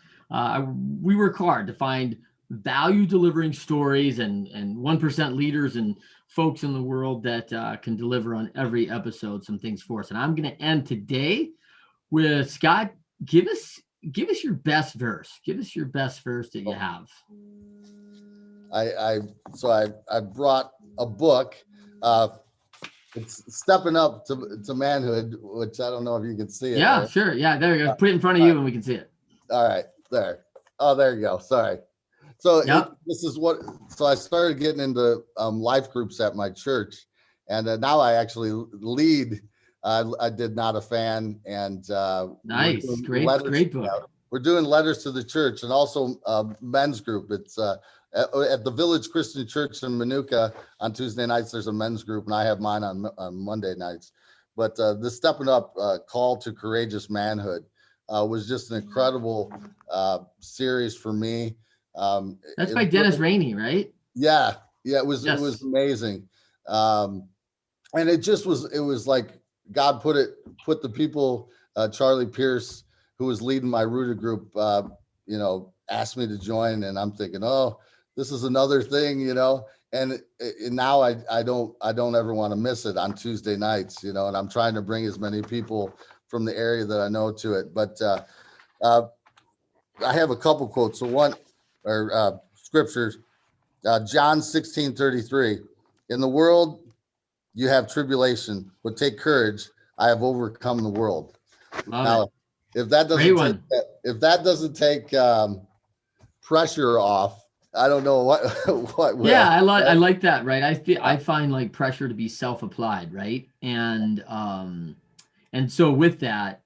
We work hard to find value-delivering stories and 1% leaders and folks in the world that can deliver on every episode some things for us. And I'm going to end today with Scott. Give us your best verse. Give us your best verse that you have. I brought a book. It's Stepping Up to Manhood, which I don't know if you can see it. Yeah, right? Sure. Yeah, there you go. Put it in front of you and we can see it. All right, there. Oh, there you go. Sorry. So yep. So I started getting into life groups at my church, and now I actually lead. I did Not a Fan, and nice, great book. We're doing letters to the church, and also men's group. It's at the Village Christian Church in Manuka on Tuesday nights. There's a men's group, and I have mine on Monday nights. But the Stepping Up Call to Courageous Manhood was just an incredible series for me. That's by Dennis Rainey, right? Yeah, it was amazing, and it was like God put the people. Charlie Pierce, who was leading my rooted group, asked me to join, and I'm thinking, oh, this is another thing, and now I don't ever want to miss it on Tuesday nights, and I'm trying to bring as many people from the area that I know to it. But I have a couple quotes. So one, or scriptures, John 16:33. In the world you have tribulation, but take courage. I have overcome the world. Now, if that doesn't take pressure off, I don't know what will. Yeah, I like that, right? I find like pressure to be self-applied, right? And so with that,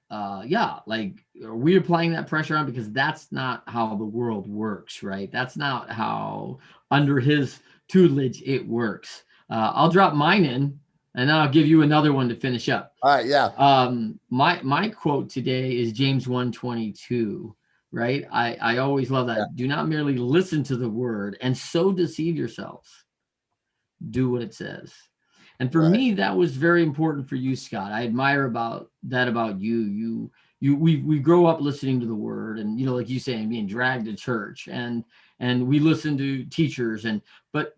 like, are we applying that pressure on? Because that's not how the world works, right? That's not how under his tutelage it works. I'll drop mine in, and then I'll give you another one to finish up. All right, yeah. My quote today is James 1:22, right? I always love that. Yeah. Do not merely listen to the word and so deceive yourselves. Do what it says. And for me, that was very important for you, Scott. I admire about you. We grow up listening to the word, and like you say, being dragged to church, and we listen to teachers, but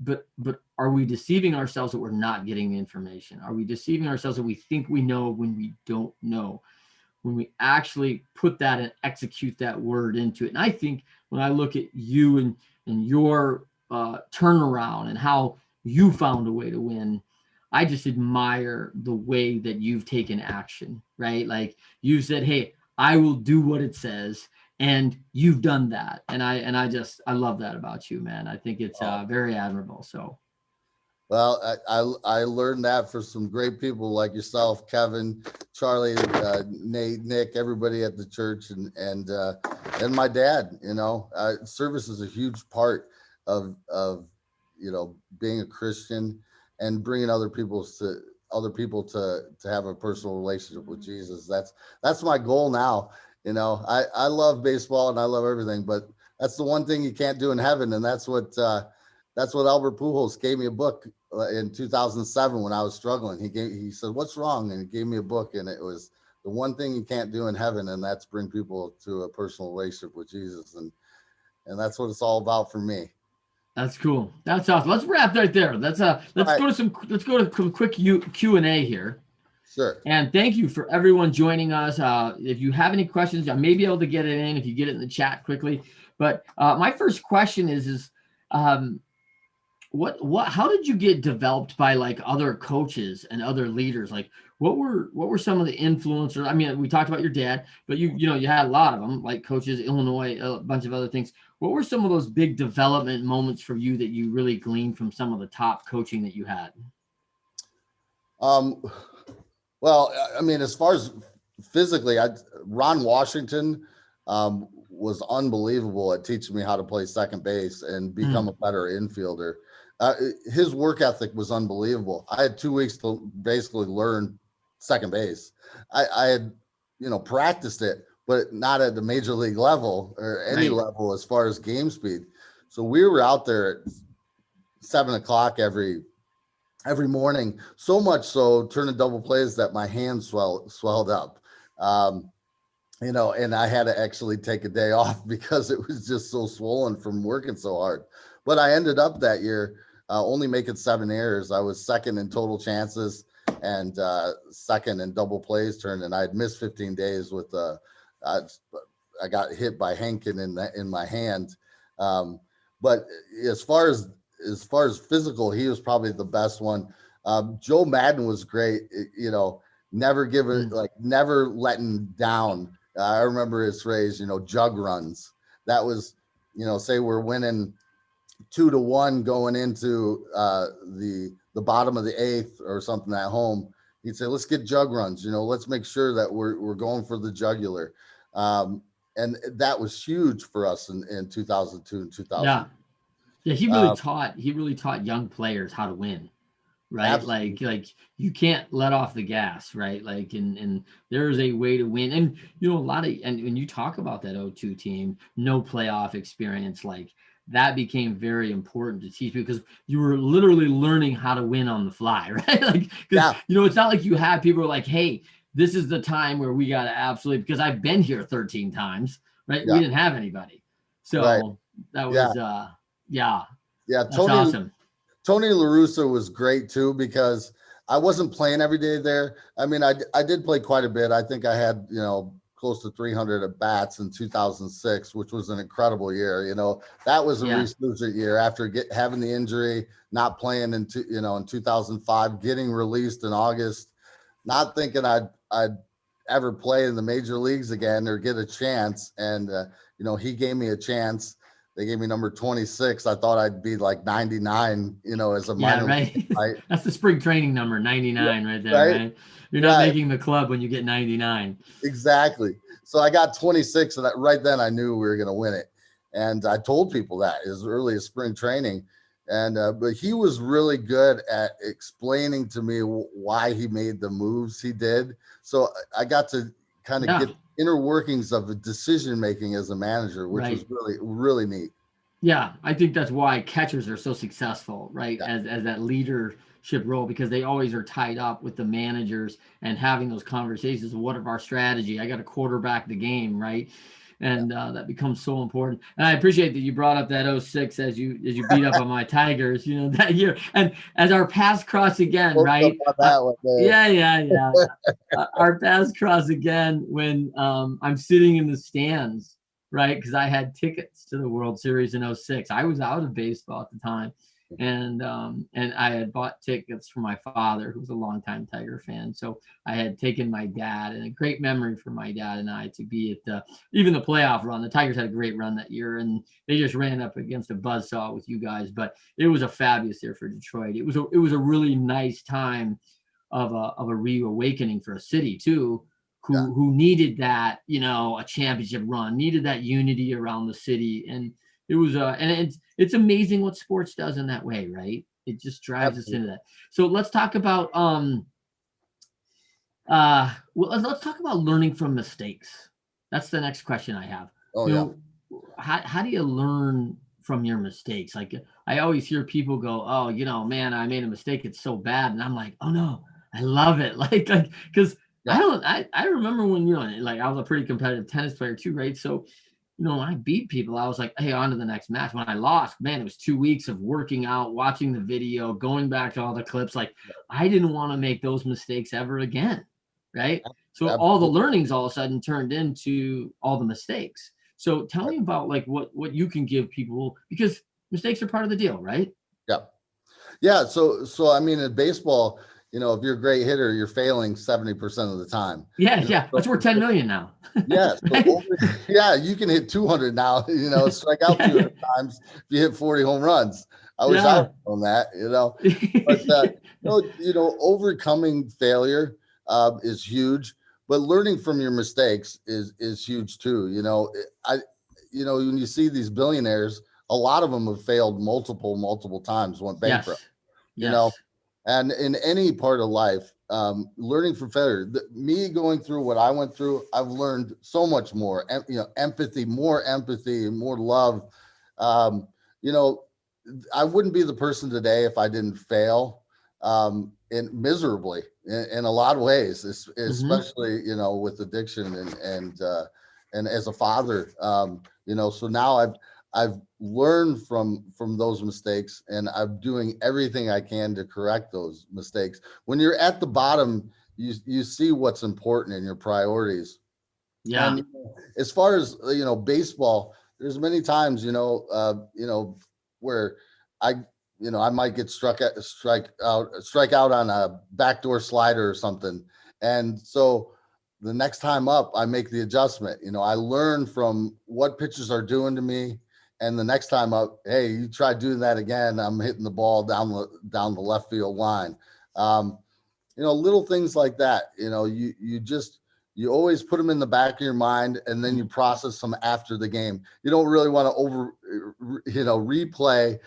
are we deceiving ourselves that we're not getting the information? Are we deceiving ourselves that we think we know when we don't know? When we actually put that and execute that word into it. And I think when I look at you and your turnaround and how you found a way to win, I just admire the way that you've taken action, right? Like you said, hey, I will do what it says. And you've done that. And I love that about you, man. I think it's Oh, very admirable. So well, I learned that for some great people like yourself, Kevin, Charlie, Nate, Nick, everybody at the church, and my dad. Service is a huge part of being a Christian and bringing other people to have a personal relationship with Jesus. That's my goal now. I love baseball and I love everything, but that's the one thing you can't do in heaven, and that's what Albert Pujols gave me a book in 2007 when I was struggling. He said, "What's wrong?" And he gave me a book, and it was the one thing you can't do in heaven, and that's bring people to a personal relationship with Jesus, and that's what it's all about for me. that's cool. That's awesome. Let's wrap right there. Let's All right, let's go to some quick Q&A here. sure. And thank you for everyone joining us. If you have any questions, I may be able to get it in if you get it in the chat quickly. But my first question is um, how did you get developed by like other coaches and other leaders? Like what were some of the influencers? I mean, we talked about your dad, but you had a lot of them, like coaches, Illinois, a bunch of other things. What were some of those big development moments for you that you really gleaned from some of the top coaching that you had? Um, well, I mean, as far as physically, Ron Washington was unbelievable at teaching me how to play second base and become a better infielder. His work ethic was unbelievable. I had 2 weeks to basically learn second base. I had, practiced it, but not at the major league level or any Right. level as far as game speed. So we were out there at 7 o'clock every morning, so much so turning double plays that my hands swelled up. Um, and I had to actually take a day off because it was just so swollen from working so hard. But I ended up that year only making 7 errors. I was second in total chances and second in double plays turned, and I had missed 15 days with I got hit by Henkin in my hand. But as far as physical, he was probably the best one. Joe Madden was great. Never giving never letting down. I remember his phrase, jug runs. That was, say we're winning 2-1 going into the bottom of the eighth or something at home. He'd say, "Let's get jug runs. Let's make sure that we're going for the jugular." And that was huge for us in 2002 and 2000. Yeah. Yeah, Um, he really taught young players how to win, right? absolutely, Like you can't let off the gas, right? Like and there's a way to win. And a lot of and when you talk about that O2 team, no playoff experience, like that became very important to teach because you were literally learning how to win on the fly, right? Like because yeah, it's not like you had people who are like, hey, this is the time where we got to absolutely, because I've been here 13 times, right? We yeah, didn't have anybody. right, So that yeah, was yeah, yeah. that's awesome. Tony La Russa was great too because I wasn't playing every day there. I mean, I did play quite a bit. I think I had, close to 300 at bats in 2006, which was an incredible year. That was a Yeah. resurgent year after having the injury, not playing in 2005, getting released in August, not thinking I'd ever play in the major leagues again or get a chance. And, he gave me a chance. They gave me number 26. I thought I'd be like 99, as a Yeah, minor league, right. right? That's the spring training number, 99 right there, Right. right? You're not Yeah, making the club when you get 99. exactly. So I got 26, and right then I knew we were going to win it. And I told people that as early as spring training. And but he was really good at explaining to me why he made the moves he did. So I got to kind of Yeah, get inner workings of the decision making as a manager, which was right. really really neat. Yeah, I think that's why catchers are so successful, right? Yeah, As that leadership role, because they always are tied up with the managers and having those conversations. What of our strategy? I got to quarterback the game, right? yeah. And that becomes so important. And I appreciate that you brought up that '06 as you beat up on my Tigers, that year. And as our paths cross again, Woke up right? on that one day. Yeah. Our paths cross again when I'm sitting in the stands, right? Because I had tickets to the World Series in '06. I was out of baseball at the time. And I had bought tickets for my father, who was a longtime Tiger fan. So I had taken my dad, and a great memory for my dad and I to be at even the playoff run. The Tigers had a great run that year, and they just ran up against a buzzsaw with you guys. But it was a fabulous year for Detroit. It was a really nice time of a reawakening for a city too, who needed that, a championship run, needed that unity around the city. And it was and it's amazing what sports does in that way, right? It just drives us into that. So let's talk about let's talk about learning from mistakes. That's the next question I have. How do you learn from your mistakes? Like, I always hear people go, oh, man, I made a mistake, it's so bad. And I'm like, oh no, I love it. Like, because I remember when, like, I was a pretty competitive tennis player too, right? So, when I beat people, I was like, hey, on to the next match. When I lost, man, it was 2 weeks of working out, watching the video, going back to all the clips. Like, I didn't want to make those mistakes ever again, right? So all the learnings all of a sudden turned into all the mistakes. So tell me about like what you can give people, because mistakes are part of the deal, right? Yeah. So I mean, in baseball, if you're a great hitter, you're failing 70% of the time. Yeah. That's worth 10 million now. Yeah. So you can hit 200 now, strike out 200 times if you hit 40 home runs. I wish I would on that, but overcoming failure is huge, but learning from your mistakes is huge too. When you see these billionaires, a lot of them have failed multiple times, went bankrupt. And in any part of life, learning from failure, me going through what I went through, I've learned so much more, empathy, more love. I wouldn't be the person today if I didn't fail miserably in a lot of ways, especially, with addiction and as a father, so now I've learned from those mistakes, and I'm doing everything I can to correct those mistakes. When you're at the bottom, you see what's important in your priorities. Yeah. And as far as baseball, there's many times where I might get strike out on a backdoor slider or something, and so the next time up, I make the adjustment. I learn from what pitchers are doing to me. And the next time up, hey, you try doing that again, I'm hitting the ball down the left field line. Little things like that. You always put them in the back of your mind, and then you process them after the game. You don't really want to replay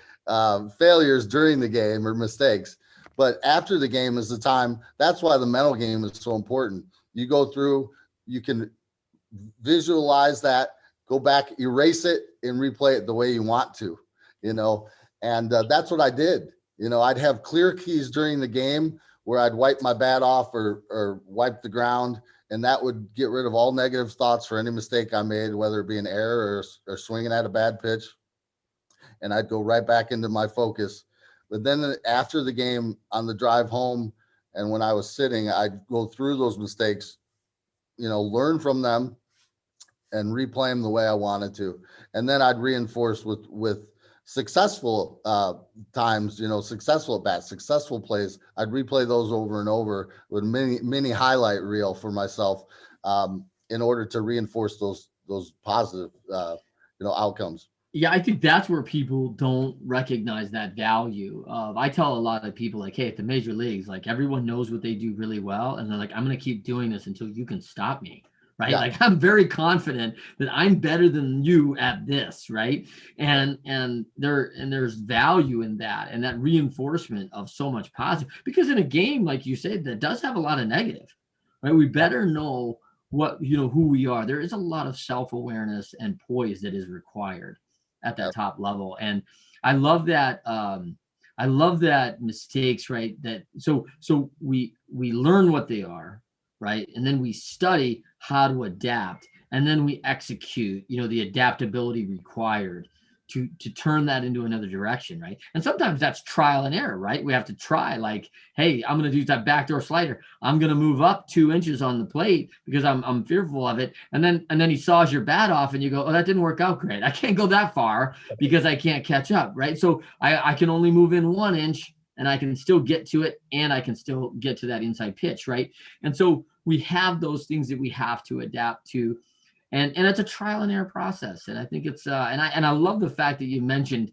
failures during the game or mistakes, but after the game is the time. That's why the mental game is so important. You go through, you can visualize that, go back, erase it, and replay it the way you want to, and that's what I did. I'd have clear keys during the game where I'd wipe my bat off or wipe the ground, and that would get rid of all negative thoughts for any mistake I made, whether it be an error or swinging at a bad pitch, and I'd go right back into my focus. But then after the game on the drive home, and when I was sitting, I'd go through those mistakes, learn from them, and replay them the way I wanted to. And then I'd reinforce with successful times, successful at bats, successful plays. I'd replay those over and over with mini highlight reel for myself in order to reinforce those positive, outcomes. Yeah, I think that's where people don't recognize that value of. I tell a lot of people, like, hey, at the major leagues, like, everyone knows what they do really well, and they're like, I'm going to keep doing this until you can stop me. Right. Yeah. Like, I'm very confident that I'm better than you at this. Right. And there's value in that, and that reinforcement of so much positive, because in a game, like you said, that does have a lot of negative, right? We better know who we are. There is a lot of self-awareness and poise that is required at that top level. And I love that. I love that mistakes, right? That so we learn what they are, right? And then we study how to adapt, and then we execute, the adaptability required. to turn that into another direction, right? And sometimes that's trial and error, right? We have to try, like, hey, I'm going to do that backdoor slider. I'm going to move up 2 inches on the plate because I'm fearful of it. And then he saws your bat off and you go, oh, that didn't work out great. I can't go that far because I can't catch up, right? So I can only move in 1 inch and I can still get to it and I can still get to that inside pitch, right? And so we have those things that we have to adapt to. And it's a trial and error process. And I think it's and I love the fact that you mentioned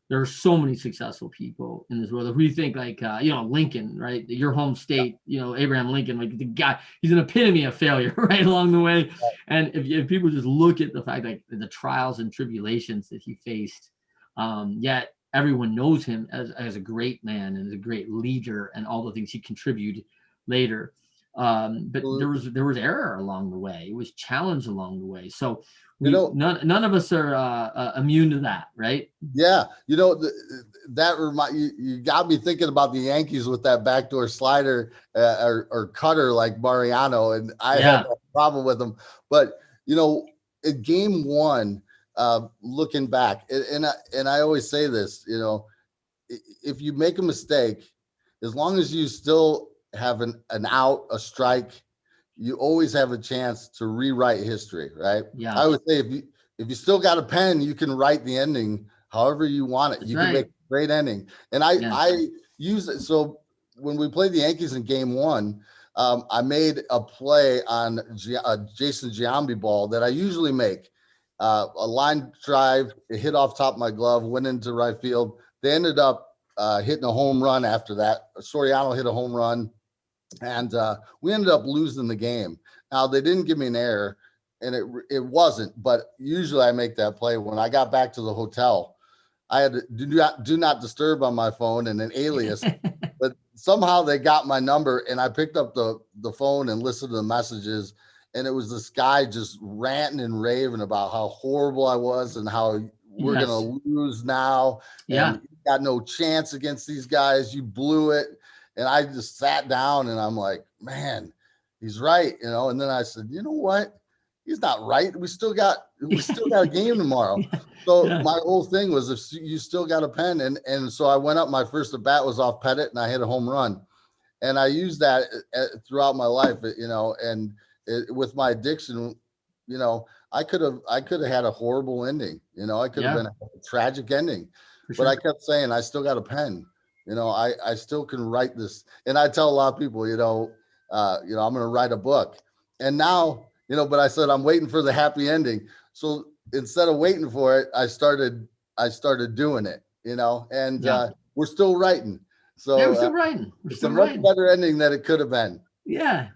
there are so many successful people in this world. If we think like Lincoln, right? Your home state, Abraham Lincoln, like the guy, he's an epitome of failure right along the way. And if people just look at the fact like the trials and tribulations that he faced, yet everyone knows him as a great man and as a great leader and all the things he contributed later. But there was error along the way. It was challenge along the way. So none of us are immune to that, right? Yeah, you got me thinking about the Yankees with that backdoor slider or cutter like Mariano, and I had a problem with them. But in game one, looking back, and I always say this, if you make a mistake, as long as you still have an out, a strike, you always have a chance to rewrite history, right? Yeah. I would say if you still got a pen, you can write the ending however you want it. That's you right. can make a great ending. And I use it. So when we played the Yankees in game one, I made a play on Jason Giambi ball that I usually make. A line drive, it hit off top of my glove, went into right field. They ended up hitting a home run after that. Soriano hit a home run. And we ended up losing the game. Now, they didn't give me an error, and it wasn't. But usually I make that play. When I got back to the hotel, I had to do not disturb on my phone and an alias. But somehow they got my number, and I picked up the phone and listened to the messages. And it was this guy just ranting and raving about how horrible I was and how we're going to lose now. And you got no chance against these guys. You blew it. And I just sat down and I'm like, man, he's right, And then I said, you know what? He's not right. We still got a game tomorrow. So my whole thing was, if you still got a pen, and so I went up. My first at bat was off Pettit, and I hit a home run. And I used that throughout my life, and with my addiction, I could have had a horrible ending. I could have been a tragic ending, but I kept saying, I still got a pen. I still can write this. And I tell a lot of people, I'm going to write a book. And now, but I said, I'm waiting for the happy ending. So instead of waiting for it, I started doing it, and we're still writing. So we're still writing. It's a much better ending than it could have been. Yeah.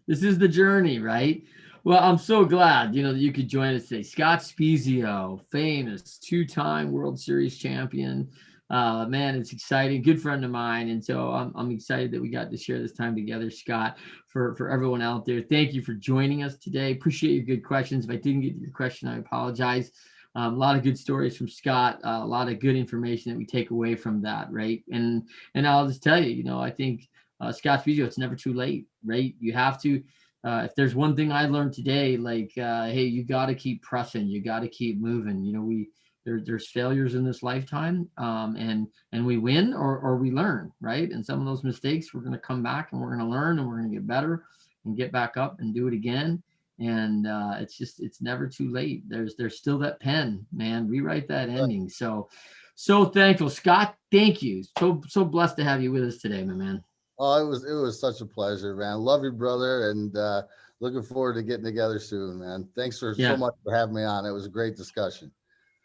This is the journey, right? Well, I'm so glad, that you could join us today. Scott Spiezio, famous 2-time World Series champion. Man, it's exciting. Good friend of mine. And so I'm excited that we got to share this time together, Scott. For everyone out there, thank you for joining us today. Appreciate your good questions. If I didn't get to your question, I apologize. A lot of good stories from Scott, a lot of good information that we take away from that, right? And I'll just tell you, I think Scott Spiezio, it's never too late, right? You have to, if there's one thing I learned today, like, hey, you got to keep pressing, you got to keep moving. There's failures in this lifetime, and we win or we learn, right? And some of those mistakes, we're going to come back and we're going to learn and we're going to get better and get back up and do it again. And it's never too late. There's still that pen, man. Rewrite that ending. So thankful, Scott. Thank you. So blessed to have you with us today, my man. Oh, it was such a pleasure, man. Love you, brother, and looking forward to getting together soon, man. Thanks so much for having me on. It was a great discussion.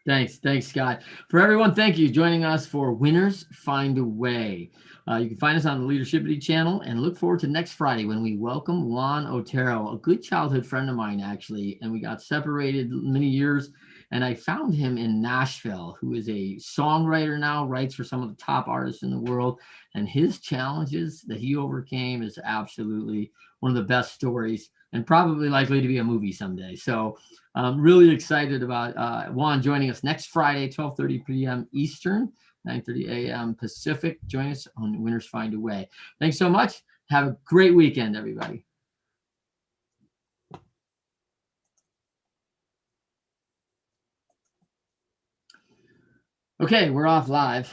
Thanks, Scott. For everyone, thank you for joining us for Winners Find a Way. You can find us on the Leadershipity channel, and look forward to next Friday when we welcome Juan Otero, a good childhood friend of mine, actually. And we got separated many years, and I found him in Nashville, who is a songwriter now, writes for some of the top artists in the world. And his challenges that he overcame is absolutely one of the best stories, and probably likely to be a movie someday. So I'm really excited about Juan joining us next Friday, 12:30 p.m. Eastern, 9:30 a.m. Pacific. Join us on Winners Find a Way. Thanks so much. Have a great weekend, everybody. Okay, we're off live.